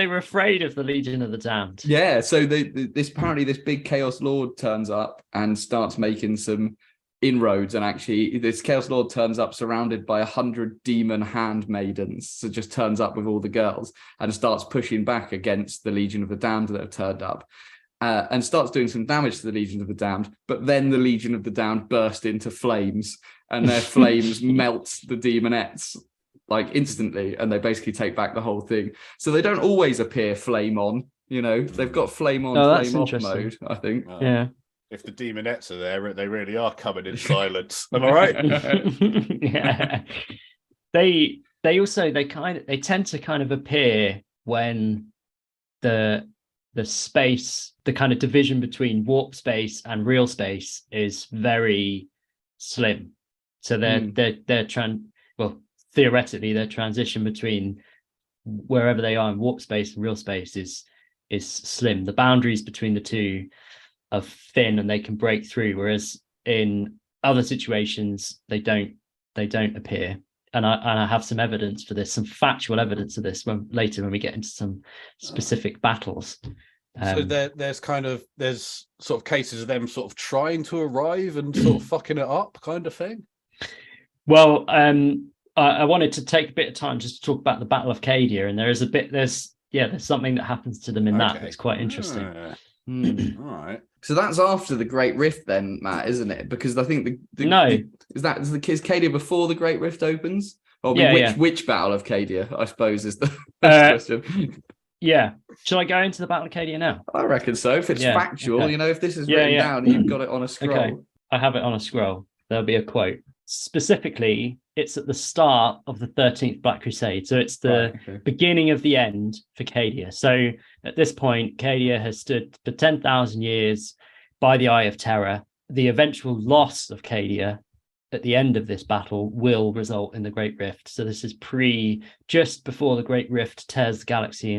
were afraid of the Legion of the Damned. Yeah, so this big Chaos Lord turns up and starts making some inroads, and actually this Chaos Lord turns up surrounded by 100 demon handmaidens. So just turns up with all the girls and starts pushing back against the Legion of the Damned that have turned up, and starts doing some damage to the Legion of the Damned. But then the Legion of the Damned burst into flames, and their flames melt the demonettes like instantly, and they basically take back the whole thing. So they don't always appear flame on, they've got flame on, flame off mode, I think. Yeah. If the demonettes are there, they really are coming in silence. Am I right? Yeah. They tend to kind of appear when the space, the kind of division between warp space and real space is very slim. So theoretically, their transition between wherever they are in warp space and real space is slim. The boundaries between the two are thin, and they can break through. Whereas in other situations, they don't appear. And I have some evidence for this, some factual evidence of this later when we get into some specific battles. So there's sort of cases of them sort of trying to arrive and sort of fucking it up, kind of thing. Well, I wanted to take a bit of time just to talk about the Battle of Cadia, and there's something that happens to them in that that's quite interesting. All right. So that's after the Great Rift, then, Matt, isn't it? Because I think is Cadia before the Great Rift opens? Or which battle of Cadia, I suppose, is the first question. Yeah. Shall I go into the Battle of Cadia now? I reckon so. If it's factual, okay. you know, if this is written down, you've got it on a scroll. Okay. I have it on a scroll. There'll be a quote. Specifically, it's at the start of the 13th Black Crusade. So it's the beginning of the end for Cadia. So at this point, Cadia has stood for 10,000 years by the Eye of Terror. The eventual loss of Cadia at the end of this battle will result in the Great Rift. So this is just before the Great Rift tears the galaxy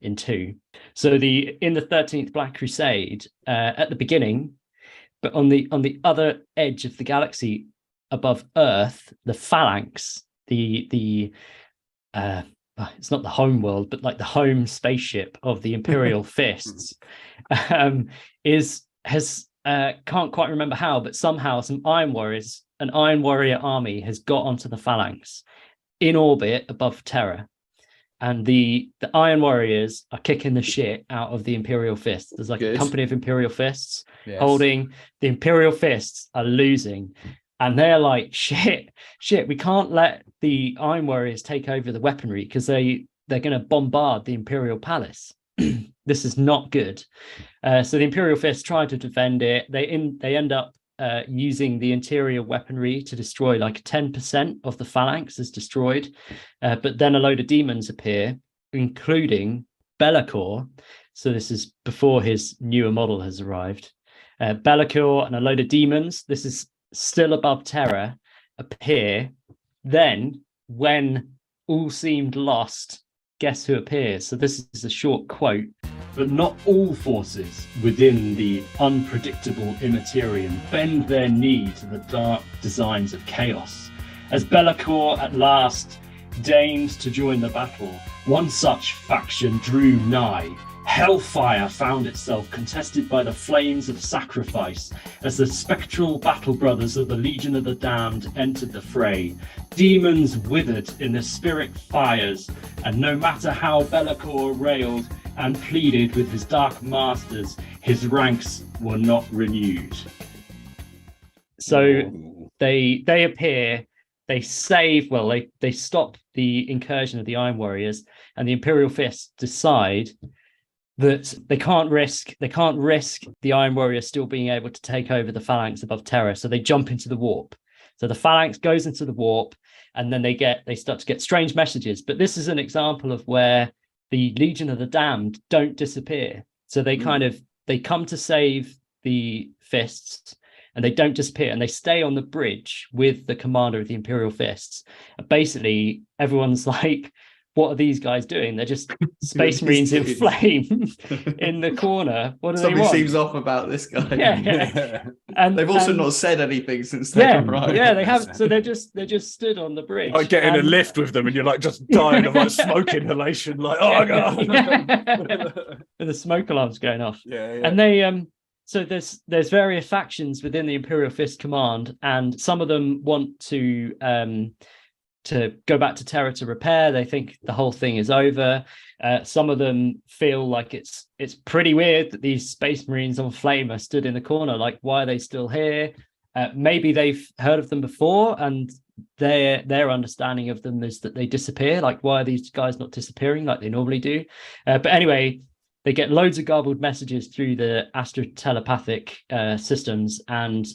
in two. So in the 13th Black Crusade, at the beginning, but on the other edge of the galaxy above Earth, the Phalanx, it's not the home world, but like the home spaceship of the Imperial Fists, can't quite remember how, but somehow an Iron Warrior army has got onto the Phalanx in orbit above Terra. And the Iron Warriors are kicking the shit out of the Imperial Fists. There's like a company of Imperial Fists holding. The Imperial Fists are losing. And they're like, shit, we can't let the Iron Warriors take over the weaponry because they're going to bombard the Imperial Palace. This is not good. So the Imperial Fists try to defend it. They end up using the interior weaponry to destroy like 10% of the Phalanx is destroyed. But then a load of demons appear, including Be'lakor. So this is before his newer model has arrived. Be'lakor and a load of demons, this is still above Terra, appear. Then, when all seemed lost, guess who appears? So this is a short quote. But not all forces within the unpredictable Immaterium bend their knee to the dark designs of chaos. As Be'lakor at last deigned to join the battle, one such faction drew nigh. Hellfire found itself contested by the flames of sacrifice as the spectral battle brothers of the Legion of the Damned entered the fray. Demons withered in the spirit fires, and no matter how Be'lakor railed and pleaded with his dark masters, his ranks were not renewed. So they appear, they save, they stop the incursion of the Iron Warriors, and the Imperial Fists decide that they can't risk the Iron Warriors still being able to take over the Phalanx above Terra. So they jump into the warp. So the Phalanx goes into the warp, and then they start to get strange messages. But this is an example of where the Legion of the Damned don't disappear. So they they come to save the Fists, and they don't disappear, and they stay on the bridge with the commander of the Imperial Fists. And basically, everyone's like, what are these guys doing? They're just Space Marines in flames in the corner. What do they want? Something seems off about this guy. Yeah. And they've also not said anything since they arrived. Yeah, they have. So they're just stood on the bridge. I get in a lift with them, and you're like just dying of like smoke inhalation, like oh god, with the smoke alarms going off. Yeah. And they so there's various factions within the Imperial Fist Command, and some of them want to go back to Terra to repair. They think the whole thing is over. Some of them feel like it's pretty weird that these Space Marines on flame are stood in the corner. Like, why are they still here? Maybe they've heard of them before, and their understanding of them is that they disappear. Like, why are these guys not disappearing like they normally do? But anyway, they get loads of garbled messages through the astro-telepathic systems, and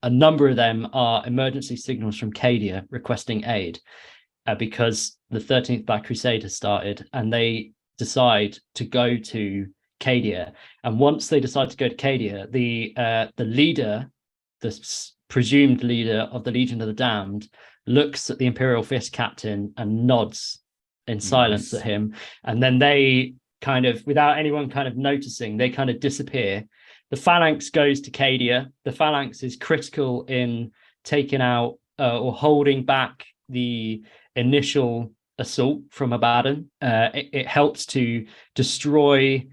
a number of them are emergency signals from Cadia requesting aid because the 13th Black Crusade has started, and they decide to go to Cadia. And once they decide to go to Cadia, the leader, the presumed leader of the Legion of the Damned, looks at the Imperial Fist captain and nods in silence at him. And then they kind of, without anyone kind of noticing, they kind of disappear. The Phalanx goes to Cadia. The Phalanx is critical in taking out or holding back the initial assault from Abaddon. It helps to destroy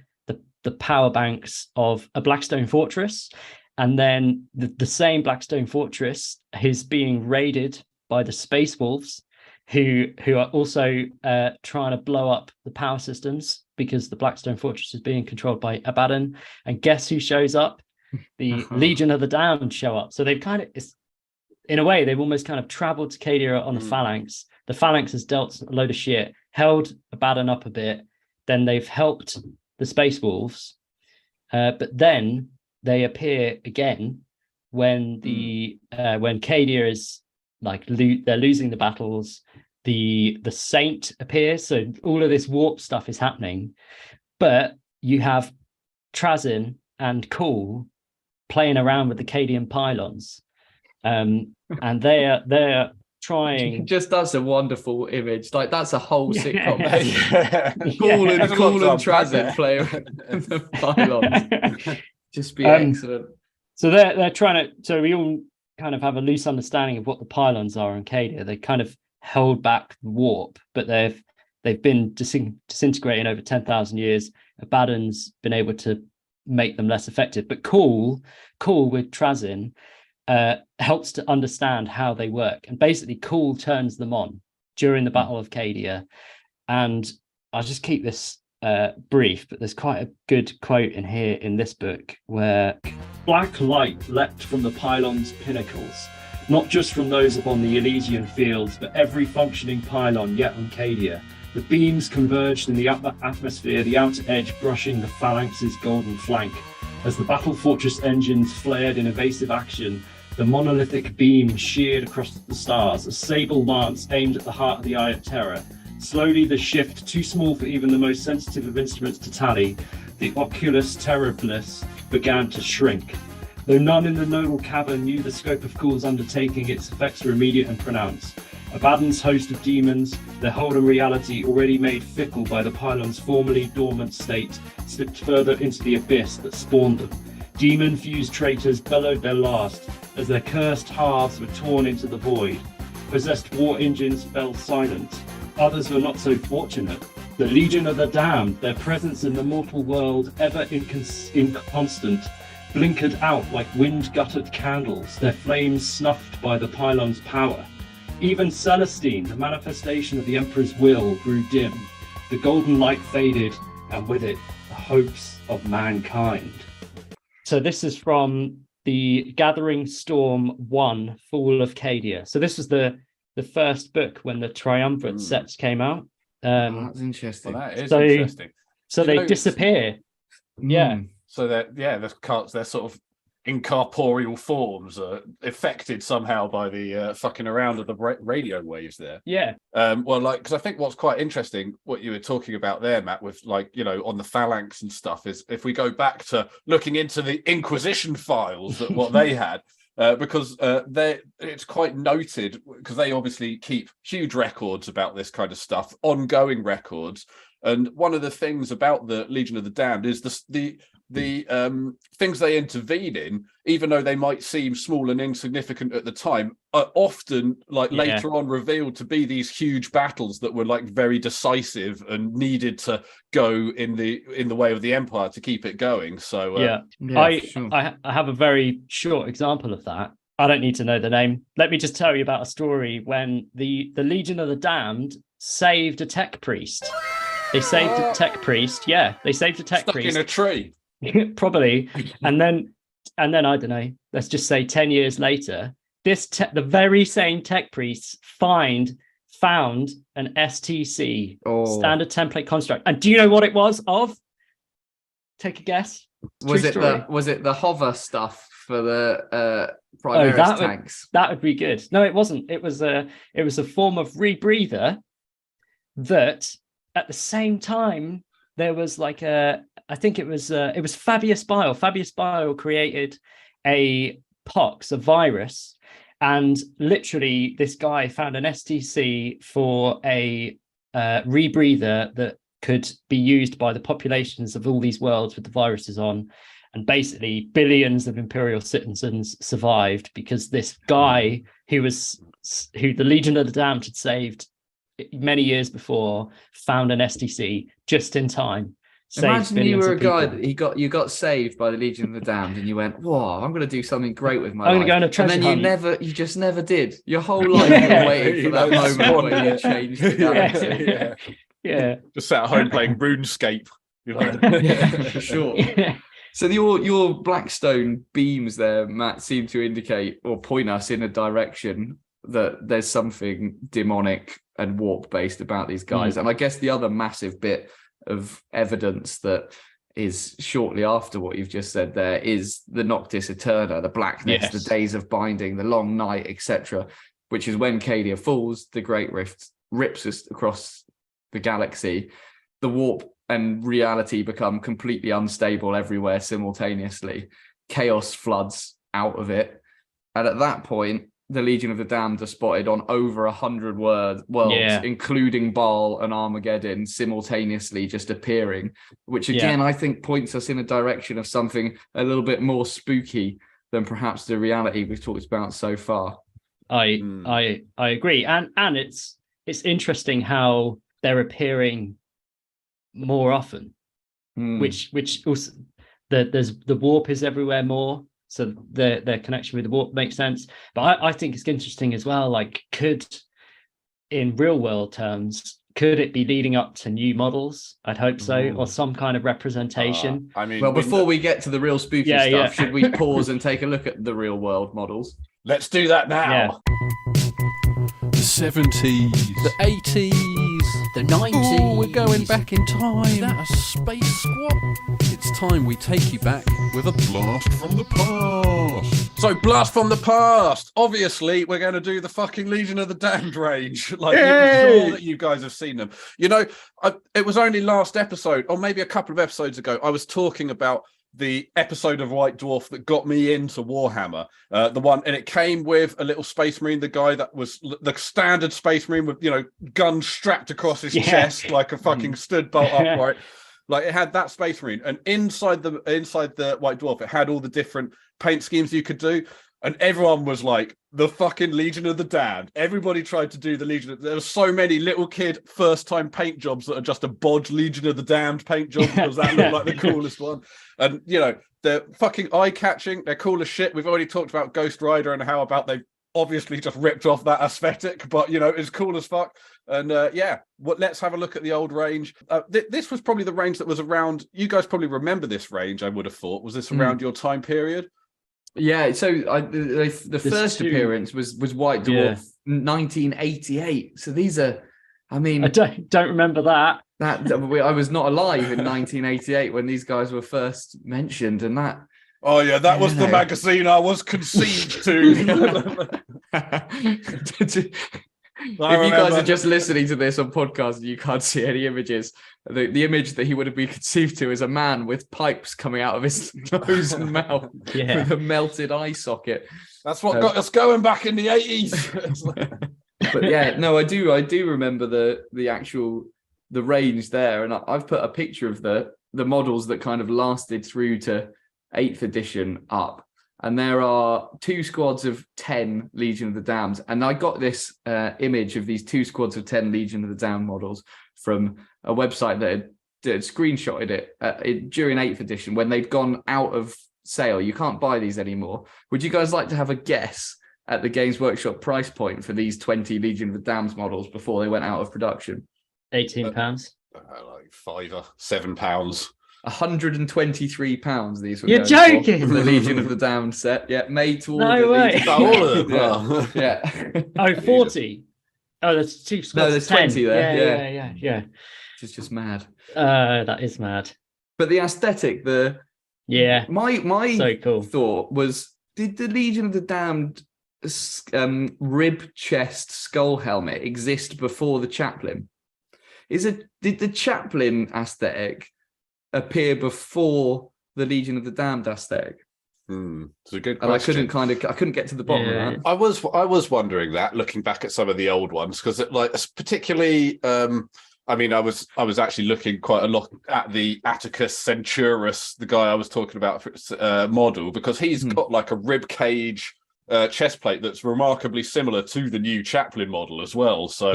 the power banks of a Blackstone Fortress. And then the same Blackstone Fortress is being raided by the Space Wolves, who are also trying to blow up the power systems, because the Blackstone Fortress is being controlled by Abaddon. And guess who shows up? The Legion of the Damned show up. So they've kind of, in a way, they've almost kind of traveled to Cadia on the Phalanx. The Phalanx has dealt a load of shit, held Abaddon up a bit, then they've helped the Space Wolves, but then they appear again when when Cadia is like they're losing the battles. The Saint appears, so all of this warp stuff is happening, but you have Trazyn and Cool playing around with the Cadian pylons, and they're trying. Just that's a wonderful image. Like that's a whole sitcom. Cool and Trazyn play around the pylons. Just be excellent. So they're trying to. So we all kind of have a loose understanding of what the pylons are in Cadia. They kind of held back the warp, but they've been disintegrating over 10,000 years. Abaddon's been able to make them less effective, but Cool with Trazyn helps to understand how they work, and basically Cool turns them on during the Battle of Cadia. And I'll just keep this brief, but there's quite a good quote in here in this book where black light leapt from the pylon's pinnacles, not just from those upon the Elysian fields, but every functioning pylon yet on Cadia. The beams converged in the upper atmosphere, the outer edge brushing the phalanx's golden flank. As the battle fortress engines flared in evasive action, the monolithic beam sheared across the stars, a sable lance aimed at the heart of the Eye of Terror. Slowly, the shift, too small for even the most sensitive of instruments to tally, the oculus terribilis began to shrink. Though none in the nodal cavern knew the scope of Cool's undertaking, its effects were immediate and pronounced. Abaddon's host of demons, their hold on reality already made fickle by the pylon's formerly dormant state, slipped further into the abyss that spawned them. Demon-fused traitors bellowed their last as their cursed halves were torn into the void. Possessed war engines fell silent. Others were not so fortunate. The Legion of the Damned, their presence in the mortal world ever inconstant, blinkered out like wind-guttered candles, their flames snuffed by the pylon's power. Even Celestine, the manifestation of the Emperor's will, grew dim. The golden light faded, and with it, the hopes of mankind. So this is from the Gathering Storm 1, Fall of Cadia. So this was the first book when the Triumvirate sets came out. That's interesting. Well, that is interesting. So they disappear. Yeah. So they're sort of incorporeal forms are affected somehow by the fucking around of the radio waves there. Yeah. Well, like, because I think what's quite interesting, what you were talking about there, Matt, with like, you know, on the phalanx and stuff, is if we go back to looking into the Inquisition files, that what they had, because it's quite noted, because they obviously keep huge records about this kind of stuff, ongoing records. And one of the things about the Legion of the Damned is the things they intervene in, even though they might seem small and insignificant at the time, are often later on revealed to be these huge battles that were like very decisive and needed to go in the way of the Empire to keep it going. So I have a very short example of that. I don't need to know the name. Let me just tell you about a story when the Legion of the Damned saved a tech priest. They saved a tech priest. Yeah, they saved a tech priest. Stuck in a tree. Probably. And then I don't know, let's just say 10 years later, the very same tech priests found an STC, standard template construct. And do you know what it was of? Take a guess. Was it the hover stuff for the Primaris tanks? That would be good. No, it wasn't. It was a form of rebreather that at the same time there was like I think it was Fabius Bile. Fabius Bile created a pox, a virus, and literally this guy found an STC for a rebreather that could be used by the populations of all these worlds with the viruses on. And basically billions of Imperial citizens survived because this guy who the Legion of the Damned had saved many years before found an STC just in time. Imagine you were a guy that you got saved by the Legion of the Damned, and you went, "Whoa, I'm going to do something great with my life." I'm going to go on a treasure hunt. And then you just never did. Your whole life you were waiting for that moment where you changed the galaxy. Yeah. Just sat at home playing RuneScape. For sure. So your Blackstone beams there, Matt, seem to indicate or point us in a direction that there's something demonic and warp based about these guys. And I guess the other massive bit of evidence that is shortly after what you've just said there is the Noctis Eterna, the blackness, the days of binding, the long night, etc., which is when Cadia falls, the Great Rift rips us across the galaxy, the warp and reality become completely unstable everywhere simultaneously. Chaos floods out of it. And at that point, the Legion of the Damned are spotted on over 100 worlds, including Baal and Armageddon, simultaneously just appearing, which again, I think points us in a direction of something a little bit more spooky than perhaps the reality we've talked about so far. I agree. And it's interesting how they're appearing more often, which also there's the warp is everywhere more. So their connection with the warp makes sense. But I think it's interesting as well, like in real world terms, could it be leading up to new models? I'd hope so, or some kind of representation. Before we get to the real spooky stuff, should we pause and take a look at the real world models? Let's do that now. The 70s. The 80s. The 90s. Oh, we're going back in time. Is that a space squat? It's time we take you back with a blast from the past. So, blast from the past. Obviously, we're going to do the fucking Legion of the Damned range. Like, I'm sure that you guys have seen them. You know, it was only last episode, or maybe a couple of episodes ago, I was talking about the episode of White Dwarf that got me into Warhammer, the one, and it came with a little Space Marine, the guy that was the standard Space Marine with, you know, guns strapped across his chest like a fucking stood bolt upright. Like, it had that Space Marine, and inside the White Dwarf, it had all the different paint schemes you could do, and everyone was like, the fucking Legion of the Damned. Everybody tried to do the Legion. There were so many little kid first-time paint jobs that are just a bodge Legion of the Damned paint job, because that looked like the coolest one. And, you know, they're fucking eye-catching. They're cool as shit. We've already talked about Ghost Rider and how about they've obviously just ripped off that aesthetic, but, you know, it's cool as fuck. And, let's have a look at the old range. This was probably the range that was around... You guys probably remember this range, I would have thought. Was this around your time period? Yeah, so the first appearance was White Dwarf 1988. So these are, I mean, I don't remember that. I was not alive in 1988 when these guys were first mentioned, and that. Oh yeah, that was the magazine I was conceived to. If you guys are just listening to this on podcast and you can't see any images, the image that he would have been conceived to is a man with pipes coming out of his nose and mouth with a melted eye socket. That's what got us going back in the 80s. But yeah, no, I do remember the range there, and I've put a picture of the models that kind of lasted through to 8th edition up. And there are 2 squads of 10 Legion of the Damned. And I got this image of these 2 squads of 10 Legion of the Damned models from a website that had screenshotted it during 8th edition when they'd gone out of sale. You can't buy these anymore. Would you guys like to have a guess at the Games Workshop price point for these 20 Legion of the Damned models before they went out of production? £18. Like £5 or £7. £123 these were. You're joking. For the Legion of the Damned set. Yeah, made to order. No way. All of them. Yeah. 40. Oh, there's 2 squads. No, there's 20 there. Yeah. Which is just mad. That is mad. But the aesthetic, my so cool. thought was, did the Legion of the Damned rib chest skull helmet exist before the Chaplain? Did the Chaplain aesthetic appear before the Legion of the Damned aesthetic? It's a good question. And I couldn't get to the bottom of that. I was wondering that, looking back at some of the old ones, because like particularly I mean, I was actually looking quite a lot at the Atticus Centurus, the guy I was talking about model, because he's got like a rib cage chest plate that's remarkably similar to the new Chaplain model as well. So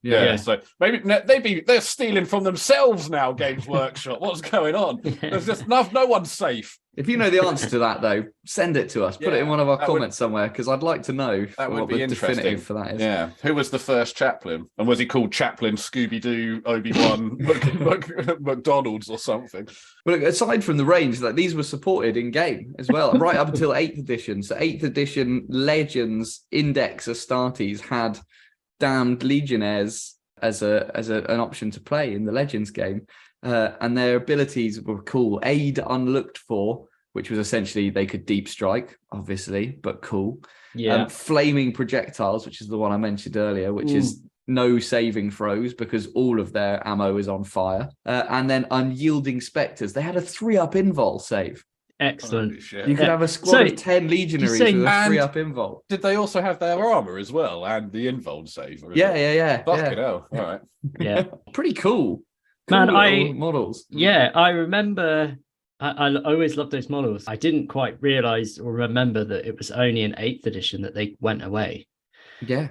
yeah, so maybe they're stealing from themselves now, Games Workshop. What's going on? There's just no one's safe. If you know the answer to that, though, send it to us. Put it in one of our comments somewhere, because I'd like to know what the definitive for that is. Yeah. Who was the first Chaplain? And was he called Chaplain Scooby-Doo Obi-Wan McDonald's or something? But aside from the range, like, these were supported in game as well, right up until 8th edition. So 8th edition Legends Index Astartes had Damned Legionnaires as an option to play in the Legends game. and their abilities were cool. Aid unlooked for, which was essentially they could deep strike, obviously, but cool. Yeah. Flaming projectiles, which is the one I mentioned earlier, which is no saving throws because all of their ammo is on fire. And then unyielding specters. They had a 3-up invul save. Excellent. You could have a squad of 10 legionaries with a 3-up invul. Did they also have their armor as well and the invul save? Yeah. Fucking hell. All right. Yeah. Pretty cool. Man, models. Yeah, I remember. I always loved those models. I didn't quite realize or remember that it was only in 8th edition that they went away. Yeah.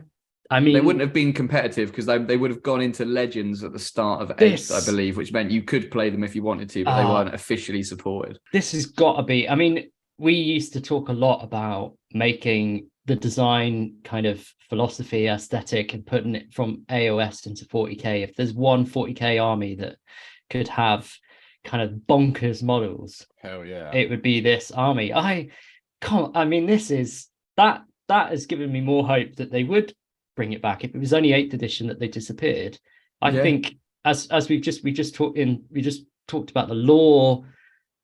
I mean, they wouldn't have been competitive because they would have gone into Legends at the start of 8th, I believe, which meant you could play them if you wanted to, but they weren't officially supported. This has got to be. I mean, we used to talk a lot about making the design kind of philosophy, aesthetic, and putting it from AOS into 40k. If there's one 40k army that could have kind of bonkers models, hell yeah, it would be this army. This is that has given me more hope that they would bring it back. If it was only 8th edition that they disappeared, I think as we just talked about the lore,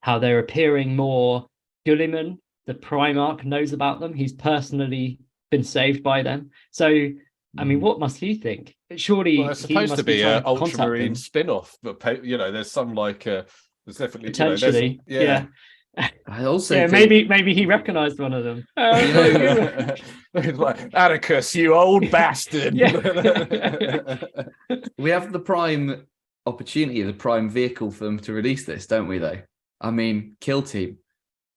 how they're appearing more. Gulliman, the Primarch, knows about them. He's personally been saved by them. So I mean, what must he think? Surely it's supposed to be an Ultramarine spin-off, but there's some there's definitely potentially, yeah. I also think... maybe he recognised one of them. Like, Atticus, you old bastard! We have the prime opportunity, the prime vehicle for them to release this, don't we? Though, I mean, Kill Team.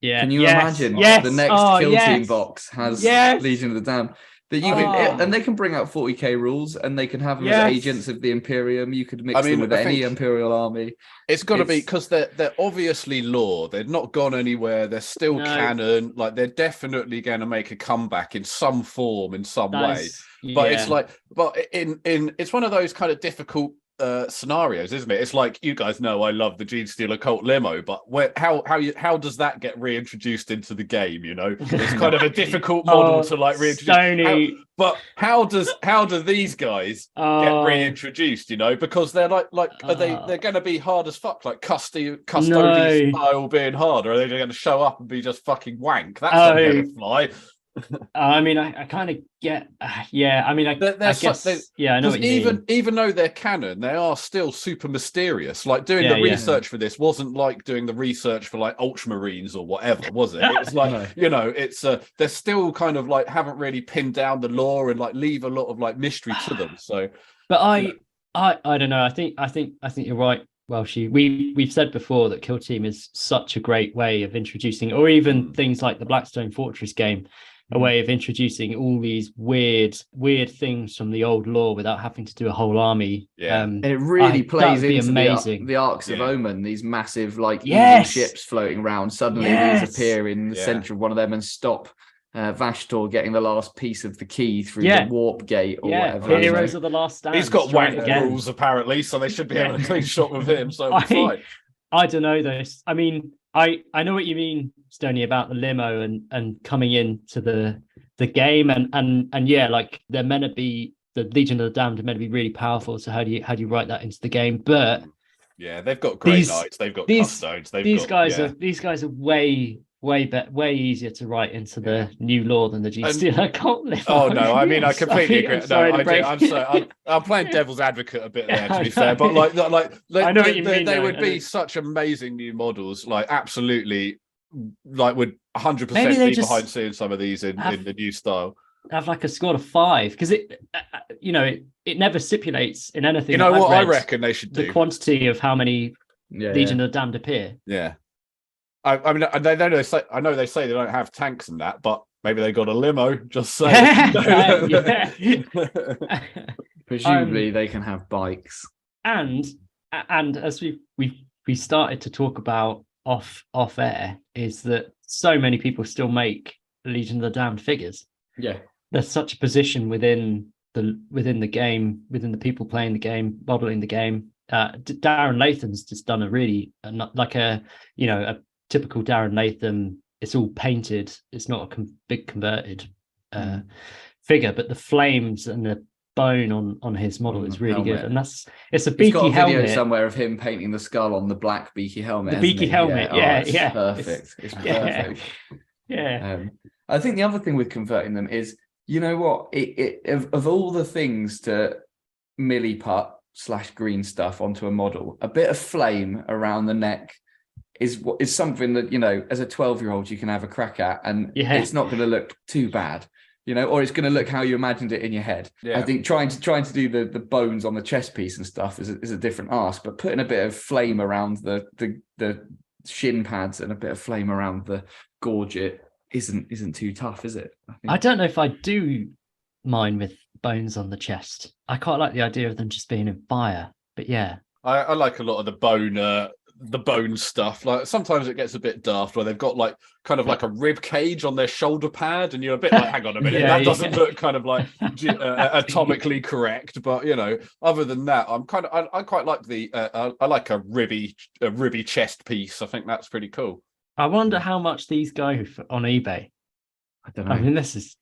Yeah. Can you imagine the next Kill Team box has Legion of the Damned? That you can, and they can bring out 40k rules, and they can have them as agents of the Imperium. You could mix them with any Imperial army. It's got to be because they're obviously lore. They're not gone anywhere. They're still canon. Like they're definitely going to make a comeback in some form, in some way. But it's like, it's one of those kind of difficult scenarios, isn't it? It's like, you guys know I love the Gene Stealer Cult limo, but how does that get reintroduced into the game? It's kind of a difficult model to like reintroduce. How do these guys get reintroduced? Because they're they're going to be hard as fuck, like custody style being hard, or are they going to show up and be just fucking wank? That's not going to fly. I mean, I kind of get, I know what you mean. Even though they're canon, they are still super mysterious. Like doing the research for this wasn't like doing the research for like Ultramarines or whatever, was it? It was like it's they're still kind of like haven't really pinned down the lore and like leave a lot of like mystery to them. So, but I don't know. I think you're right. Well, we've said before that Kill Team is such a great way of introducing, or even things like the Blackstone Fortress game. A way of introducing all these weird things from the old lore without having to do a whole army. And it really plays into the Arcs of Omen, these massive evil ships floating around. Suddenly these appear in the center of one of them and stop Vashtor getting the last piece of the key through the warp gate or whatever. Heroes of the Last Stand. He's got wank rules apparently, so they should be able to clean shot with him. So it'll be fine. I don't know this. I mean, I know what you mean, Stoney, about the limo and coming into the game and like they're meant to be, the Legion of the Damned are meant to be really powerful. So how do you write that into the game? But they've got great knights, they've got custodes, these guys are way easier to write into the new lore than the Gene Stealer Cult limo. Oh no, I mean I completely agree. I'm playing devil's advocate a bit there, to be fair, but I know what you mean. They would be such amazing new models, like absolutely, like would 100% be behind seeing some of these in the new style. Have like a squad of 5 because it never stipulates in anything. You know what I reckon they should do? The quantity of how many Legion of the Damned appear. Yeah. I mean, I know they say they don't have tanks and that, but maybe they got a limo. Just saying. Presumably, they can have bikes. And as we started to talk about off air, is that so many people still make Legion of the Damned figures. Yeah, there's such a position within the game, within the people playing the game, modeling the game. Darren Latham's just done a typical Darren Latham. It's all painted. It's not a big converted figure, but the flames and bone on his model is really good, helmet. and it's a He's got beaky a video helmet somewhere of him painting the skull on the black beaky helmet. The beaky helmet, it's perfect. It's perfect. Yeah. I think the other thing with converting them is, you know what? Of all the things to milliput / green stuff onto a model, a bit of flame around the neck is something that, you know, as a 12-year-old you can have a crack at, and it's not going to look too bad, you know, or it's going to look how you imagined it in your head. I think trying to do the bones on the chest piece and stuff is a different ask, but putting a bit of flame around the shin pads and a bit of flame around the gorget isn't too tough, is it? I don't know if I do mine with bones on the chest. I quite like the idea of them just being in fire, but yeah. I like a lot of the bone stuff. Like sometimes it gets a bit daft where they've got like kind of like a rib cage on their shoulder pad, and you're a bit like, hang on a minute, that doesn't look kind of like atomically correct. But you know, other than that, I quite like I like a ribby chest piece. I think that's pretty cool. I wonder how much these go on eBay. I don't know. I mean, this.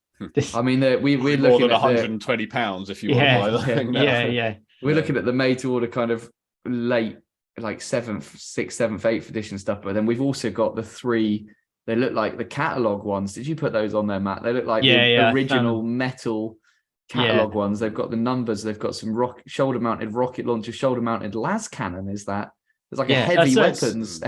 I mean, we're more looking than at £120 if you want to buy the thing now. Yeah. We're looking at the made to order kind of late, like 7th, 6th, 7th, 8th edition stuff. But then we've also got the 3. They look like the catalog ones. Did you put those on there, Matt? They look like the original metal catalog ones. They've got the numbers. They've got some shoulder-mounted rocket launcher, shoulder-mounted las cannon. Is that? There's like a heavy weapons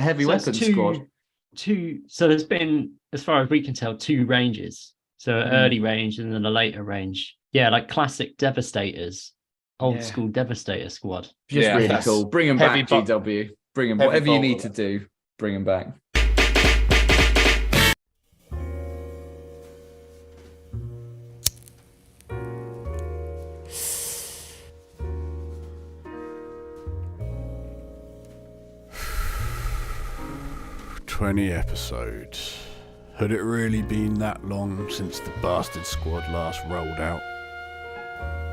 squad. So there's been, as far as we can tell, 2 ranges. So an early range and then a later range. Yeah, like classic Devastators, old school Devastator squad. Just really cool. Bring them back, GW. Bring them. Whatever you need to do, bring them back. "20 episodes. Had it really been that long since the bastard squad last rolled out?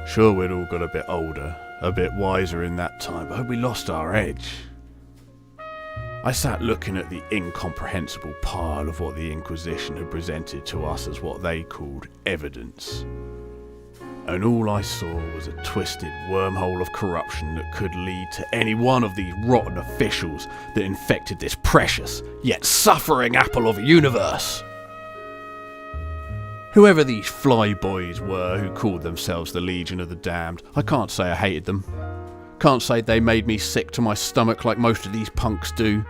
Sure, we'd all got a bit older, a bit wiser in that time, but had we lost our edge? I sat looking at the incomprehensible pile of what the Inquisition had presented to us as what they called evidence. And all I saw was a twisted wormhole of corruption that could lead to any one of these rotten officials that infected this precious, yet suffering apple of a universe. Whoever these flyboys were who called themselves the Legion of the Damned, I can't say I hated them. Can't say they made me sick to my stomach like most of these punks do.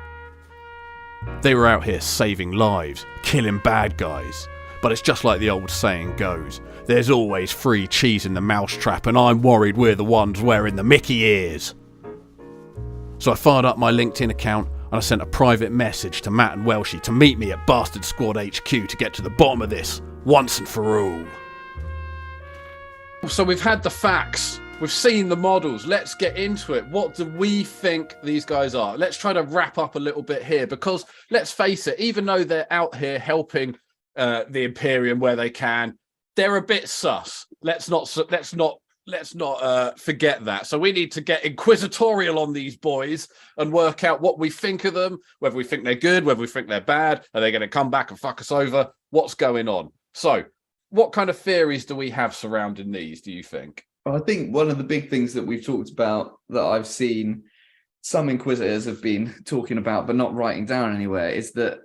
They were out here saving lives, killing bad guys. But it's just like the old saying goes, there's always free cheese in the mousetrap, and I'm worried we're the ones wearing the Mickey ears. So I fired up my LinkedIn account and I sent a private message to Matt and Welshie to meet me at Bastard Squad HQ to get to the bottom of this, once and for all. So we've had the facts. We've seen the models. Let's get into it. What do we think these guys are? Let's try to wrap up a little bit here, because let's face it, even though they're out here helping the Imperium where they can, they're a bit sus. Let's not forget that. So we need to get inquisitorial on these boys and work out what we think of them, whether we think they're good, whether we think they're bad. Are they going to come back and fuck us over? What's going on? So what kind of theories do we have surrounding these, do you think? I think one of the big things that we've talked about that I've seen some Inquisitors have been talking about but not writing down anywhere is that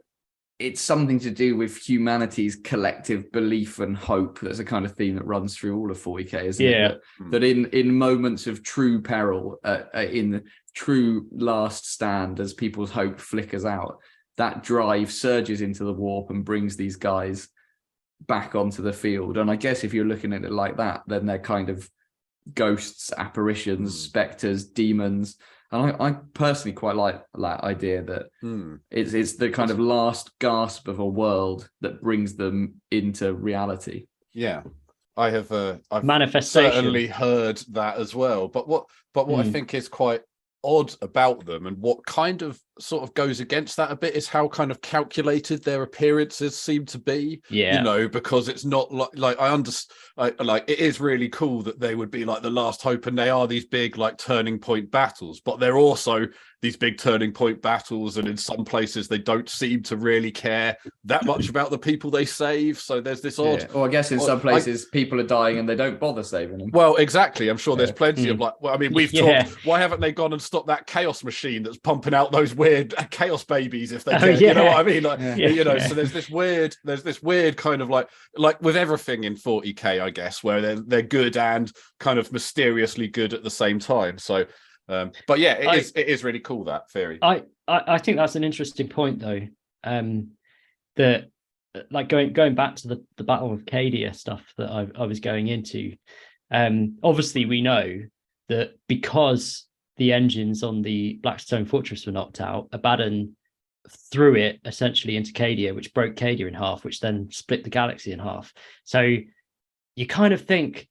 it's something to do with humanity's collective belief and hope. That's a kind of theme that runs through all of 40k, isn't it? That in moments of true peril, in true last stand, as people's hope flickers out, that drive surges into the warp and brings these guys back onto the field. And I guess if you're looking at it like that, then they're kind of ghosts, apparitions, specters, demons. And I personally quite like that idea that it's the kind of last gasp of a world that brings them into reality. Yeah, I have. I've manifestation. Certainly heard that as well. But what I think is quite odd about them, and what kind of sort of goes against that a bit is how kind of calculated their appearances seem to be. Yeah. Because it's not like I understand. Like it is really cool that they would be like the last hope, and they are these big like turning point battles, but they're also these big turning point battles, and in some places they don't seem to really care that much about the people they save. So there's this odd. Or I guess in some places people are dying and they don't bother saving them. Well, exactly. I'm sure there's plenty of like. Well, I mean, we've talked. Why haven't they gone and stopped that chaos machine that's pumping out those weird chaos babies? If they can, you know what I mean? Like, So there's this weird kind of like with everything in 40k, I guess, where they're good and kind of mysteriously good at the same time. So. But yeah, it is really cool, that theory. I think that's an interesting point though. That like going back to the Battle of Cadia stuff that I was going into. Obviously we know that because the engines on the Blackstone Fortress were knocked out, Abaddon threw it essentially into Cadia, which broke Cadia in half, which then split the galaxy in half. So you kind of think,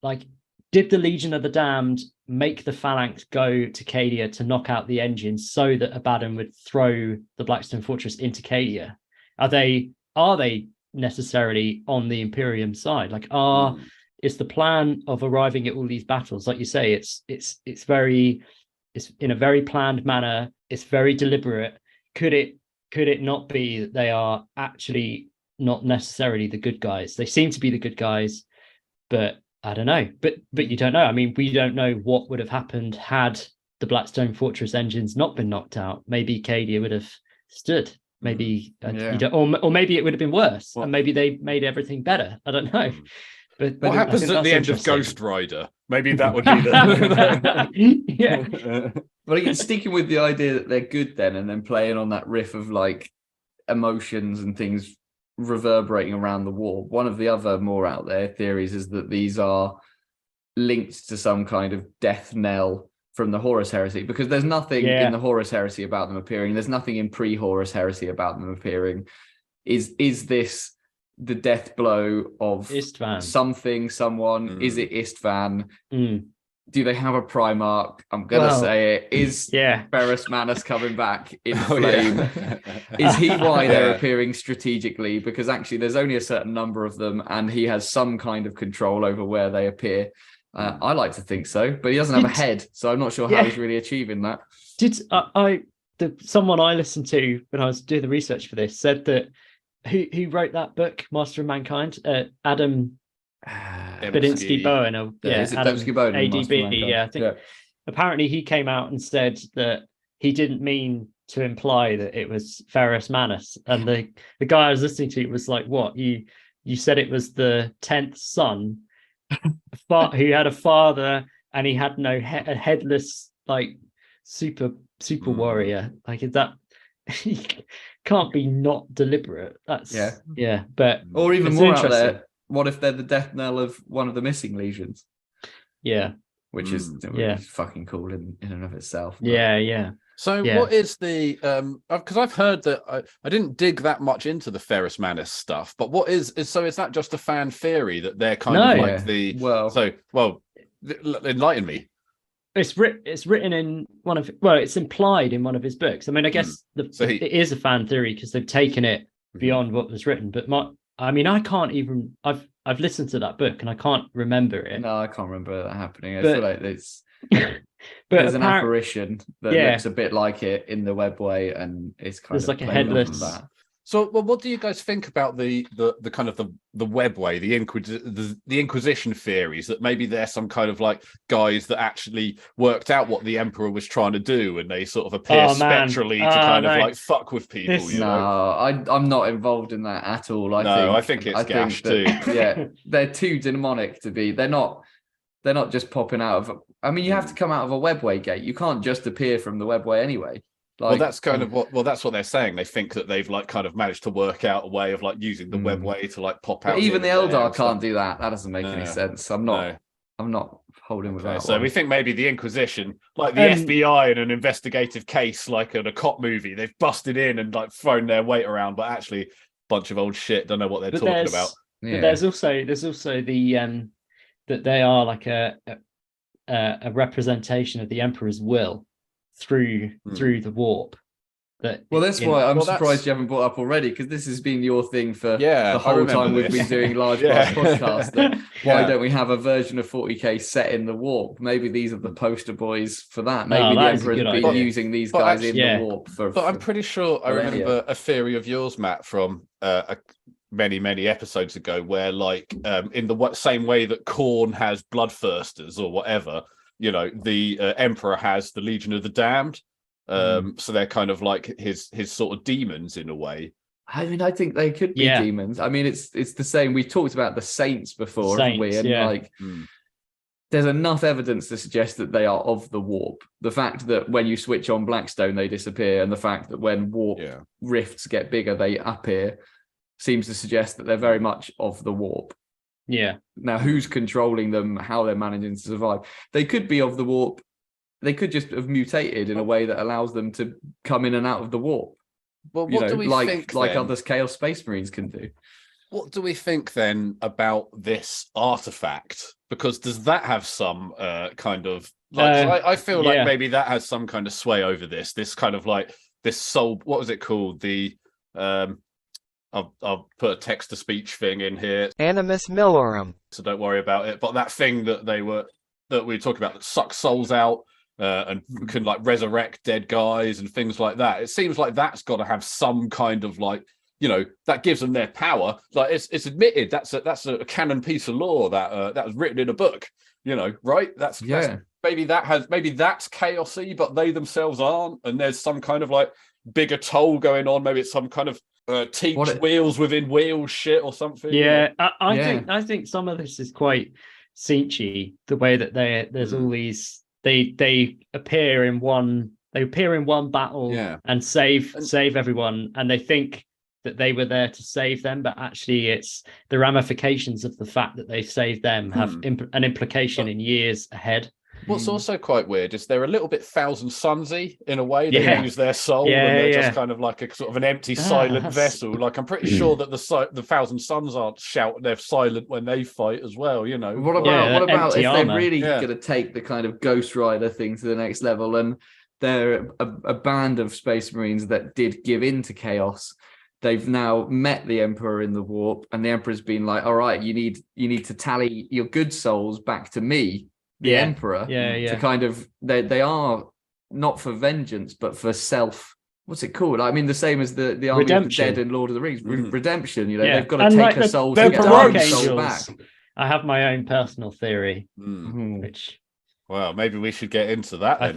like, did the Legion of the Damned make the Phalanx go to Cadia to knock out the engines so that Abaddon would throw the Blackstone Fortress into Cadia? Are they necessarily on the Imperium side? Like, is the plan of arriving at all these battles, like you say, it's in a very planned manner, it's very deliberate. Could it not be that they are actually not necessarily the good guys? They seem to be the good guys, but I don't know. But you don't know. I mean, we don't know what would have happened had the Blackstone Fortress engines not been knocked out. Maybe Cadia would have stood. Maybe or maybe it would have been worse. And maybe they made everything better. I don't know. But what happens at the end of Ghost Rider? Maybe that would be the But sticking with the idea that they're good and then playing on that riff of like emotions and things reverberating around the war. One of the other more out there theories is that these are linked to some kind of death knell from the Horus Heresy, because there's nothing in the Horus Heresy about them appearing. There's nothing in pre-Horus Heresy about them appearing. Is this the death blow of Istvan? Someone? Is it Istvan? Do they have a Primarch? I'm gonna say it. Is Ferrus Manus coming back in flame? Is he why they're appearing strategically? Because actually there's only a certain number of them and he has some kind of control over where they appear. I like to think so, but he doesn't have a head, so I'm not sure how he's really achieving that. Someone I listened to when I was doing the research for this said that who wrote that book, Master of Mankind? Adam Bedinsky Bowen, Dembski Bowen, ADB. I think apparently he came out and said that he didn't mean to imply that it was Ferrus Manus, and the guy I was listening to was like, "What you said it was the 10th son who had a father and he had no a headless like super warrior? Like, is that?" Can't be not deliberate. That's but or even more out there. What if they're the death knell of one of the missing legions? Yeah, which is fucking cool in and of itself. But... Yeah. So what is the because I've heard that I didn't dig that much into the Ferrus Manus stuff, but what is that just a fan theory that they're kind of like the enlighten me. It's written in one of it's implied in one of his books. I mean, I guess it is a fan theory because they've taken it beyond what was written. But I can't even. I've listened to that book and I can't remember it. No, I can't remember that happening. I feel like there's an apparition that looks a bit like it in the webway, and it's kind of like a headless. So, what do you guys think about the kind of the webway, the Inquisition theories that maybe they're some kind of like guys that actually worked out what the Emperor was trying to do, and they sort of appear spectrally to kind of like fuck with people? I'm not involved in that at all. I think it's gash too. Yeah, they're too demonic to be. They're not just popping out of. I mean, you have to come out of a webway gate. You can't just appear from the webway anyway. That's kind of that's what they're saying. They think that they've like kind of managed to work out a way of like using the webway to like pop out. But even the Eldar can't do that. That doesn't make any sense. I'm not holding with that. So we think maybe the Inquisition, like the FBI in an investigative case, like in a cop movie, they've busted in and like thrown their weight around, but actually a bunch of old shit. Don't know what they're talking about. But there's also the that they are like a representation of the Emperor's will through the warp. That Well, that's why I'm Well, surprised that's- you haven't brought up already, because this has been your thing for Yeah, the I whole remember time we've this. been doing large Yeah. class podcasts. That why Yeah. don't we have a version of 40k set in the warp? Maybe these are the poster boys for that. Maybe the that is a Emperor's good been idea. using these But guys actually- in Yeah. the warp for. But I'm pretty sure I millennia. remember a theory of yours, Matt, from many episodes ago, where like in the same way that Khorne has bloodthirsters or whatever, you know, the Emperor has the Legion of the Damned. So they're kind of like his sort of demons in a way. I mean, I think they could be demons. I mean, it's the same. We talked about the saints before, haven't we? And like, there's enough evidence to suggest that they are of the warp. The fact that when you switch on Blackstone, they disappear, and the fact that when warp rifts get bigger, they appear, seems to suggest that they're very much of the warp. Yeah. Now, who's controlling them? How they're managing to survive? They could be of the warp. They could just have mutated in a way that allows them to come in and out of the warp. Well, what do we think like then? other Chaos Space Marines can do? What do we think then about this artifact? Because does that have some kind of like? I feel like maybe that has some kind of sway over this. This kind of like this soul. What was it called? The I'll put a text to speech thing in here. Animus Millorum. So don't worry about it. But that thing that we were talking about that sucks souls out. And can like resurrect dead guys and things like that. It seems like that's got to have some kind of like, you know, that gives them their power. Like it's admitted that's a canon piece of lore that was written in a book. You know, right? That's maybe that's chaosy, but they themselves aren't. And there's some kind of like bigger toll going on. Maybe it's some kind of teach wheels within wheels shit or something. Yeah, you know? I think some of this is quite cinchy. The way that there's all these. They appear in one battle and save everyone, and they think that they were there to save them, but actually it's the ramifications of the fact that they saved them have an implication in years ahead. What's also quite weird is they're a little bit Thousand Sunsy in a way. They lose their soul and they're just kind of like a sort of an empty, silent vessel. Like I'm pretty sure that the Thousand Suns aren't shouting; they're silent when they fight as well. You know. What about if armor. they're really going to take the kind of Ghost Rider thing to the next level, and they're a band of Space Marines that did give in to chaos? They've now met the Emperor in the warp, and the Emperor's been like, "All right, you need to tally your good souls back to me." The Emperor to kind of they are not for vengeance but for self. What's it called? I mean, the same as the Army of the Dead in Lord of the Rings. Redemption. You know, they've got to take a soul to get their soul back. I have my own personal theory, which. Well, maybe we should get into that. Then, I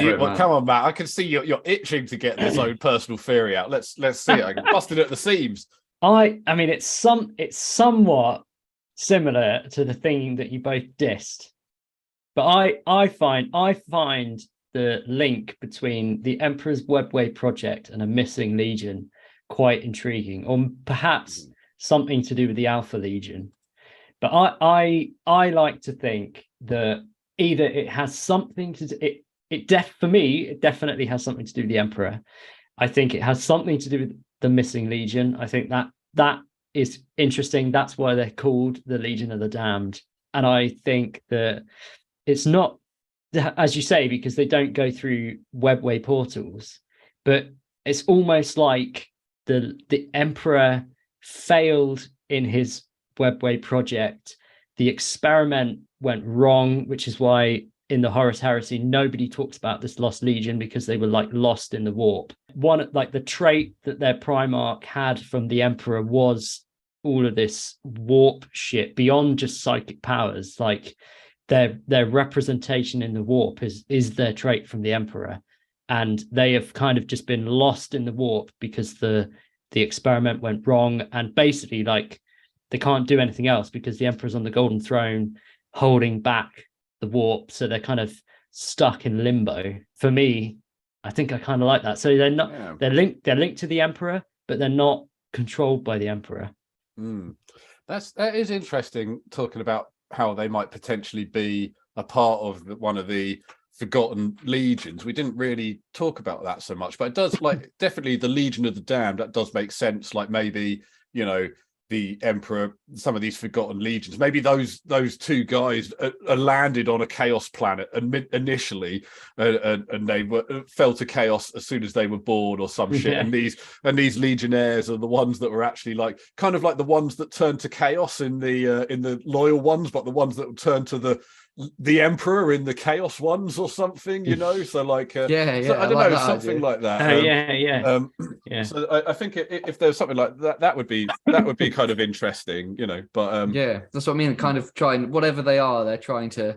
think. Matt. Come on, Matt. I can see you're itching to get this own personal theory out. Let's see it. I can bust it at the seams. I mean, it's somewhat similar to the thing that you both dissed. But I find the link between the Emperor's Webway project and a missing legion quite intriguing, or perhaps something to do with the Alpha Legion. But I like to think that either it has something to do, for me, it definitely has something to do with the Emperor. I think it has something to do with the missing legion. I think that is interesting. That's why they're called the Legion of the Damned. And I think that it's not, as you say, because they don't go through Webway portals, but it's almost like the Emperor failed in his Webway project. The experiment went wrong, which is why in the Horus Heresy, nobody talks about this lost legion because they were like lost in the warp. One, like the trait that their Primarch had from the Emperor was all of this warp shit beyond just psychic powers. Like their representation in the warp is their trait from the Emperor, and they have kind of just been lost in the warp because the experiment went wrong, and basically like they can't do anything else because the Emperor's on the Golden Throne holding back the warp, so they're kind of stuck in limbo. For me, I think I kind of like that. So they're not they're linked to the Emperor, but they're not controlled by the Emperor. That is interesting, talking about how they might potentially be a part of one of the forgotten legions. We didn't really talk about that so much, but it does, like, definitely the Legion of the Damned, that does make sense. Like maybe, you know, the Emperor, some of these forgotten legions. Maybe those two guys are landed on a chaos planet initially, and they fell to chaos as soon as they were born or some shit. Yeah. And these legionnaires are the ones that were actually like kind of like the ones that turned to chaos in the loyal ones, but the ones that turned to the Emperor in the chaos ones or something, so like so I don't know, something idea. Like that. So I think if there's something like that, that would be kind of interesting, but that's what I mean, kind of trying whatever they are, they're trying to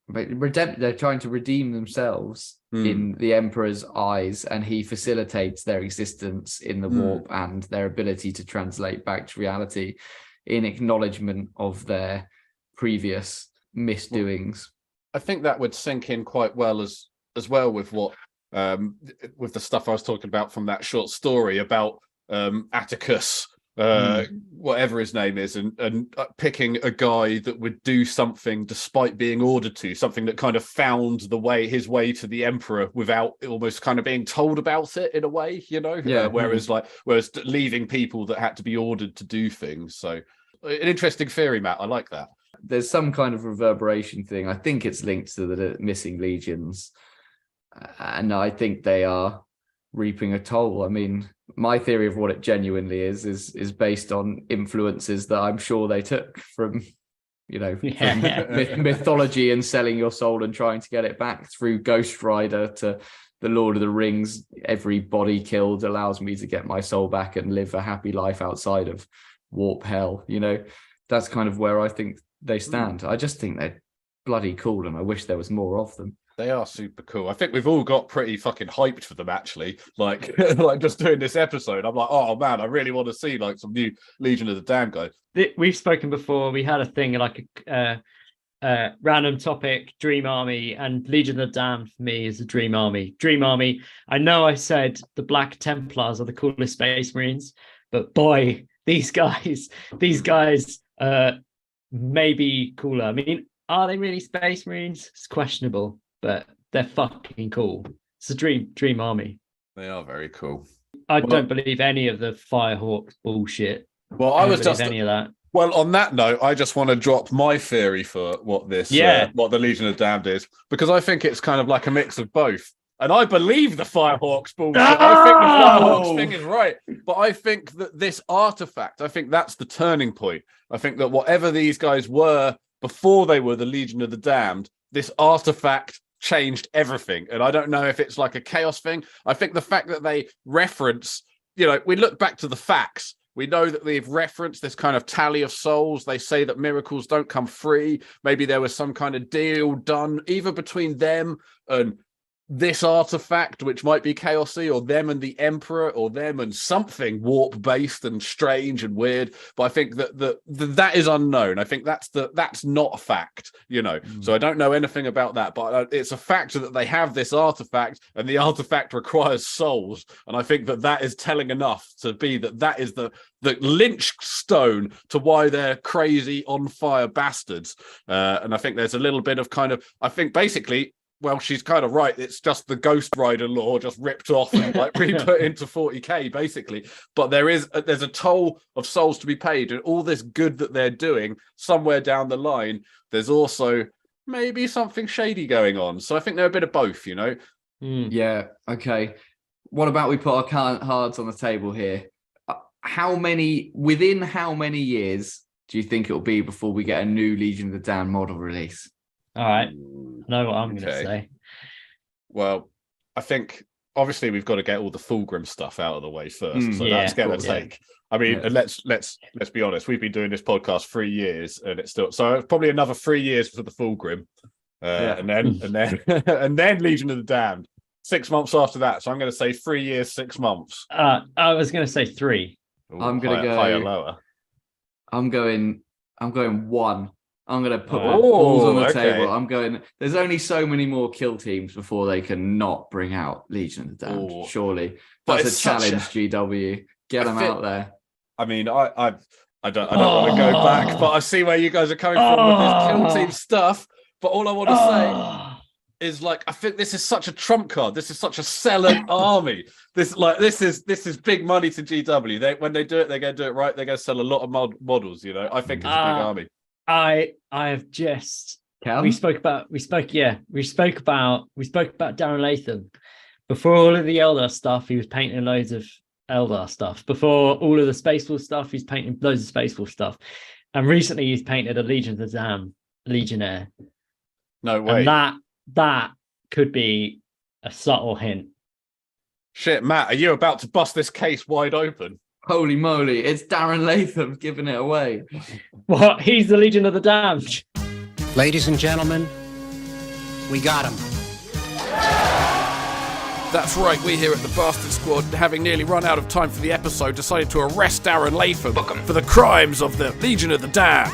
they're trying to redeem themselves in the Emperor's eyes, and he facilitates their existence in the warp and their ability to translate back to reality in acknowledgement of their previous misdoings. I think that would sink in quite well as well with what with the stuff I was talking about from that short story about Atticus, whatever his name is, and picking a guy that would do something despite being ordered to, something that kind of found his way to the Emperor without almost kind of being told about it in a way, whereas leaving people that had to be ordered to do things. So an interesting theory, Matt. I like that. There's some kind of reverberation thing. I think it's linked to the missing legions, and I think they are reaping a toll. I mean, my theory of what it genuinely is based on influences that I'm sure they took from mythology and selling your soul and trying to get it back, through Ghost Rider to the Lord of the Rings. Every body killed allows me to get my soul back and live a happy life outside of warp hell. That's kind of where I think they stand. I just think they're bloody cool, and I wish there was more of them. They are super cool. I think we've all got pretty fucking hyped for them, actually. Like just doing this episode, I'm like, oh man, I really want to see like some new Legion of the Damned guys. We've spoken before. We had a thing like a random topic, Dream Army, and Legion of the Damned for me is a Dream Army. Dream Army. I know I said the Black Templars are the coolest Space Marines, but boy, these guys maybe cooler. I mean, are they really Space Marines? It's questionable, but they're fucking cool. It's a dream army. They are very cool. I don't believe any of the Firehawk bullshit. Well, I was just any of that. Well, on that note, I just want to drop my theory for what this, what the Legion of Damned is, because I think it's kind of like a mix of both. And I believe the Firehawks bullshit. I think the Firehawks thing is right. But I think that this artifact, I think that's the turning point. I think that whatever these guys were before they were the Legion of the Damned, this artifact changed everything. And I don't know if it's like a chaos thing. I think the fact that they reference, we look back to the facts. We know that they've referenced this kind of tally of souls. They say that miracles don't come free. Maybe there was some kind of deal done either between them and this artifact, which might be chaosy, or them and the Emperor, or them and something warp based and strange and weird. But I think that is unknown. I think that's not a fact, So I don't know anything about that, but it's a fact that they have this artifact, and the artifact requires souls. And I think that is telling enough to be that is the lynch stone to why they're crazy on fire bastards. And I think there's a little bit of I think basically, well, she's kind of right. It's just the Ghost Rider lore just ripped off and re-put into 40k, basically. But there's a toll of souls to be paid, and all this good that they're doing, somewhere down the line, there's also maybe something shady going on. So I think they're a bit of both, Yeah. Okay. What about we put our cards on the table here? Within how many years do you think it'll be before we get a new Legion of the Damned model release? All right. I know what I'm going to say. Well, I think obviously we've got to get all the Fulgrim stuff out of the way first. So that's going to take. I mean, let's be honest. We've been doing this podcast 3 years, and it's probably another 3 years for the Fulgrim, and then Legion of the Damned. 6 months after that. So I'm going to say 3 years, 6 months. I was going to say 3. Ooh, I'm going to go higher, lower. I'm going 1. I'm going to put my balls on the table. I'm going, there's only so many more kill teams before they can not bring out Legion of the Damned, surely. That's a challenge, GW. Get them out there. I mean, I don't want to go back, but I see where you guys are coming from with this kill team stuff. But all I want to say, is like, I think this is such a trump card. This is such a selling army. This is big money to GW. When they do it, they're going to do it right. They're going to sell a lot of models. You know, I think it's a big army. I have just. Cam? We spoke about Darren Latham. Before all of the Eldar stuff, he was painting loads of Eldar stuff. Before all of the Space Wolf stuff, he's painting loads of Space Wolf stuff. And recently he's painted a Legion of the Damned Legionnaire. No way. And that could be a subtle hint. Shit, Matt, are you about to bust this case wide open? Holy moly, it's Darren Latham giving it away. What? He's the Legion of the Damned. Ladies and gentlemen, we got him. That's right, we here at the Bastard Squad, having nearly run out of time for the episode, decided to arrest Darren Latham for the crimes of the Legion of the Damned.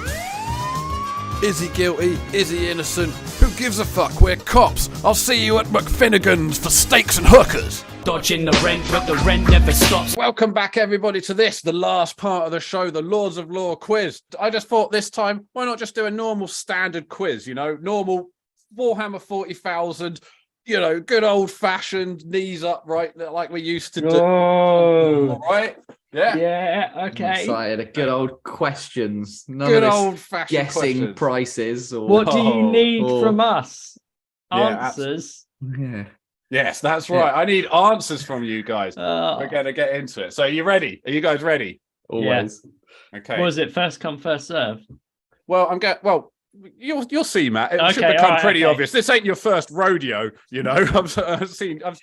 Is he guilty? Is he innocent? Who gives a fuck? We're cops. I'll see you at McFinnigan's for steaks and hookers. Dodging the rent, but the rent never stops. Welcome back, everybody, to the last part of the show, the Lords of Lore quiz. I just thought this time, why not just do a normal standard quiz, you know, normal Warhammer 40,000, you know, good old-fashioned knees up, right, like we used to do. Oh, right? Yeah. Yeah, okay. I'm excited. Good old questions. None Good of this old-fashioned guessing questions. prices. Or What do you need from us? Yeah, Answers. Yeah. Yes, that's right. I need answers from you guys. We're going to get into it. So are you ready? Are you guys ready? Always. Okay. What was it? First come, first serve? Well, you'll see, Matt. It should become pretty obvious. This ain't your first rodeo, you know.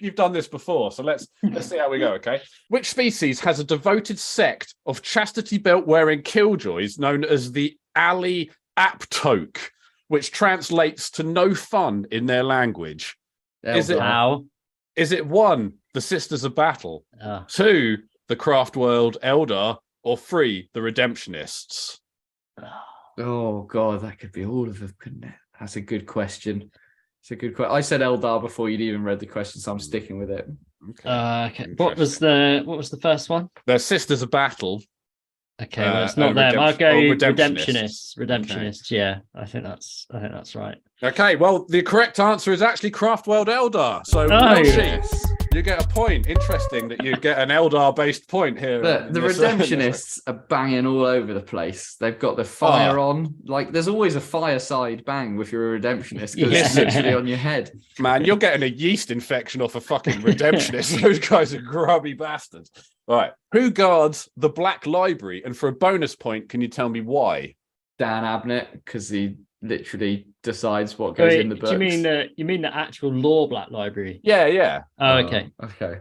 You've done this before, so let's see how we go. Okay. Which species has a devoted sect of chastity belt wearing killjoys known as the Ali Aptoke, which translates to no fun in their language? Is it 1, the Sisters of Battle, 2, the Craft World Eldar, or 3, the Redemptionists? Oh god, that could be all of them, couldn't it? That's a good question. It's a good question. I said Eldar before you'd even read the question, so I'm sticking with it. Okay. What was the first one? The Sisters of Battle. Okay, well, it's not them. I'll go Redemptionists. Redemptionists. Okay. Yeah, I think that's right. Okay, well, the correct answer is actually Craft World Eldar. So, you get a point. Interesting that you get an Eldar-based point here. The Redemptionists are banging all over the place. They've got the fire on. Like, there's always a fireside bang with your Redemptionist because it's literally on your head. Man, you're getting a yeast infection off a fucking Redemptionist. Those guys are grubby bastards. All right. Who guards the Black Library? And for a bonus point, can you tell me why? Dan Abnett, because he literally decides what goes in the books. Do you mean the actual lore Black Library? Yeah. Oh, okay. Okay.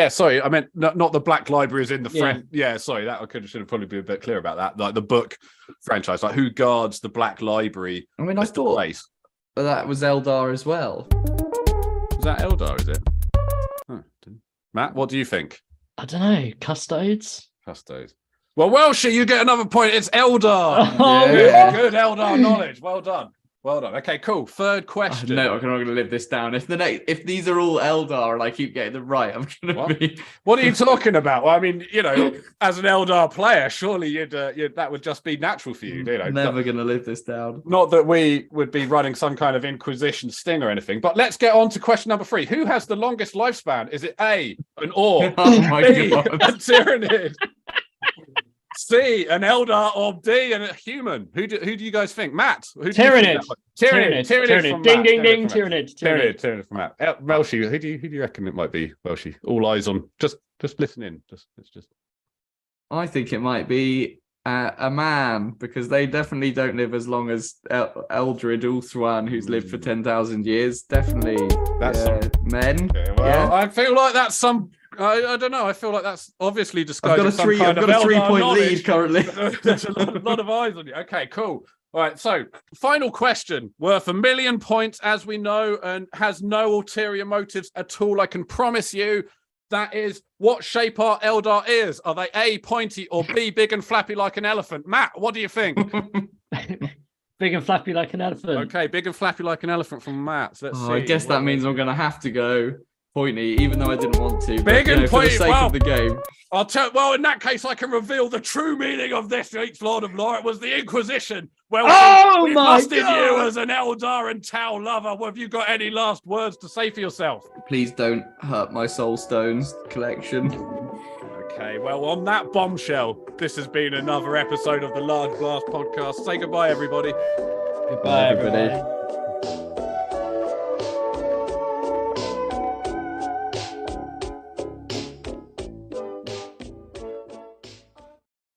Sorry, I meant not the Black Library is in the front. Yeah, sorry, that should have probably been a bit clear about that. Like the book franchise, like who guards the Black Library? I mean, I thought that was Eldar as well. Is that Eldar? Is it? Matt, what do you think? I don't know. Custodes. Well, Welshie, you get another point. It's Eldar. Oh, yeah. Good Eldar knowledge. Well done. Okay, cool. Third question. No, I'm not going to live this down. If these are all Eldar and I keep getting them right, I'm going to be. What are you talking about? Well, I mean, you know, as an Eldar player, surely you'd that would just be natural for you. You know, never going to live this down. Not that we would be running some kind of Inquisition sting or anything. But let's get on to question number 3. Who has the longest lifespan? Is it A, an Orc, B, God. a Tyranid, C, an Eldar, or D, and a human? Who do you guys think? Matt? Tyrannid. Tyrannid. Ding, ding, ding. Tyrannid. Tyrannid from Matt. Welshie, who do you reckon it might be? Welshie. All eyes on. Just listen in. Just. I think it might be a man, because they definitely don't live as long as Eldred Ulthwan, who's lived for 10,000 years. Definitely. That's men. Okay, well, I feel like that's some. I don't know. I feel like that's obviously disguising I've got a 3-point lead currently. There's a lot of eyes on you. Okay, cool. All right, so final question, worth 1 million points, as we know, and has no ulterior motives at all. I can promise you. That is, what shape our Eldar ears? Are they A, pointy, or B, big and flappy like an elephant? Matt, what do you think? Big and flappy like an elephant. Okay, big and flappy like an elephant from Matt. So let's see. I guess that means I'm going to have to go pointy, even though I didn't want to. Big and for the pointy. sake of the game. Well, in that case, I can reveal the true meaning of this week's Lord of Lore. It was the Inquisition. Well, we busted you as an Eldar and Tau lover. Have you got any last words to say for yourself? Please don't hurt my Soul Stones collection. Okay, well, on that bombshell, this has been another episode of the Large Blast Podcast. Say goodbye, everybody. Goodbye, everybody. everybody.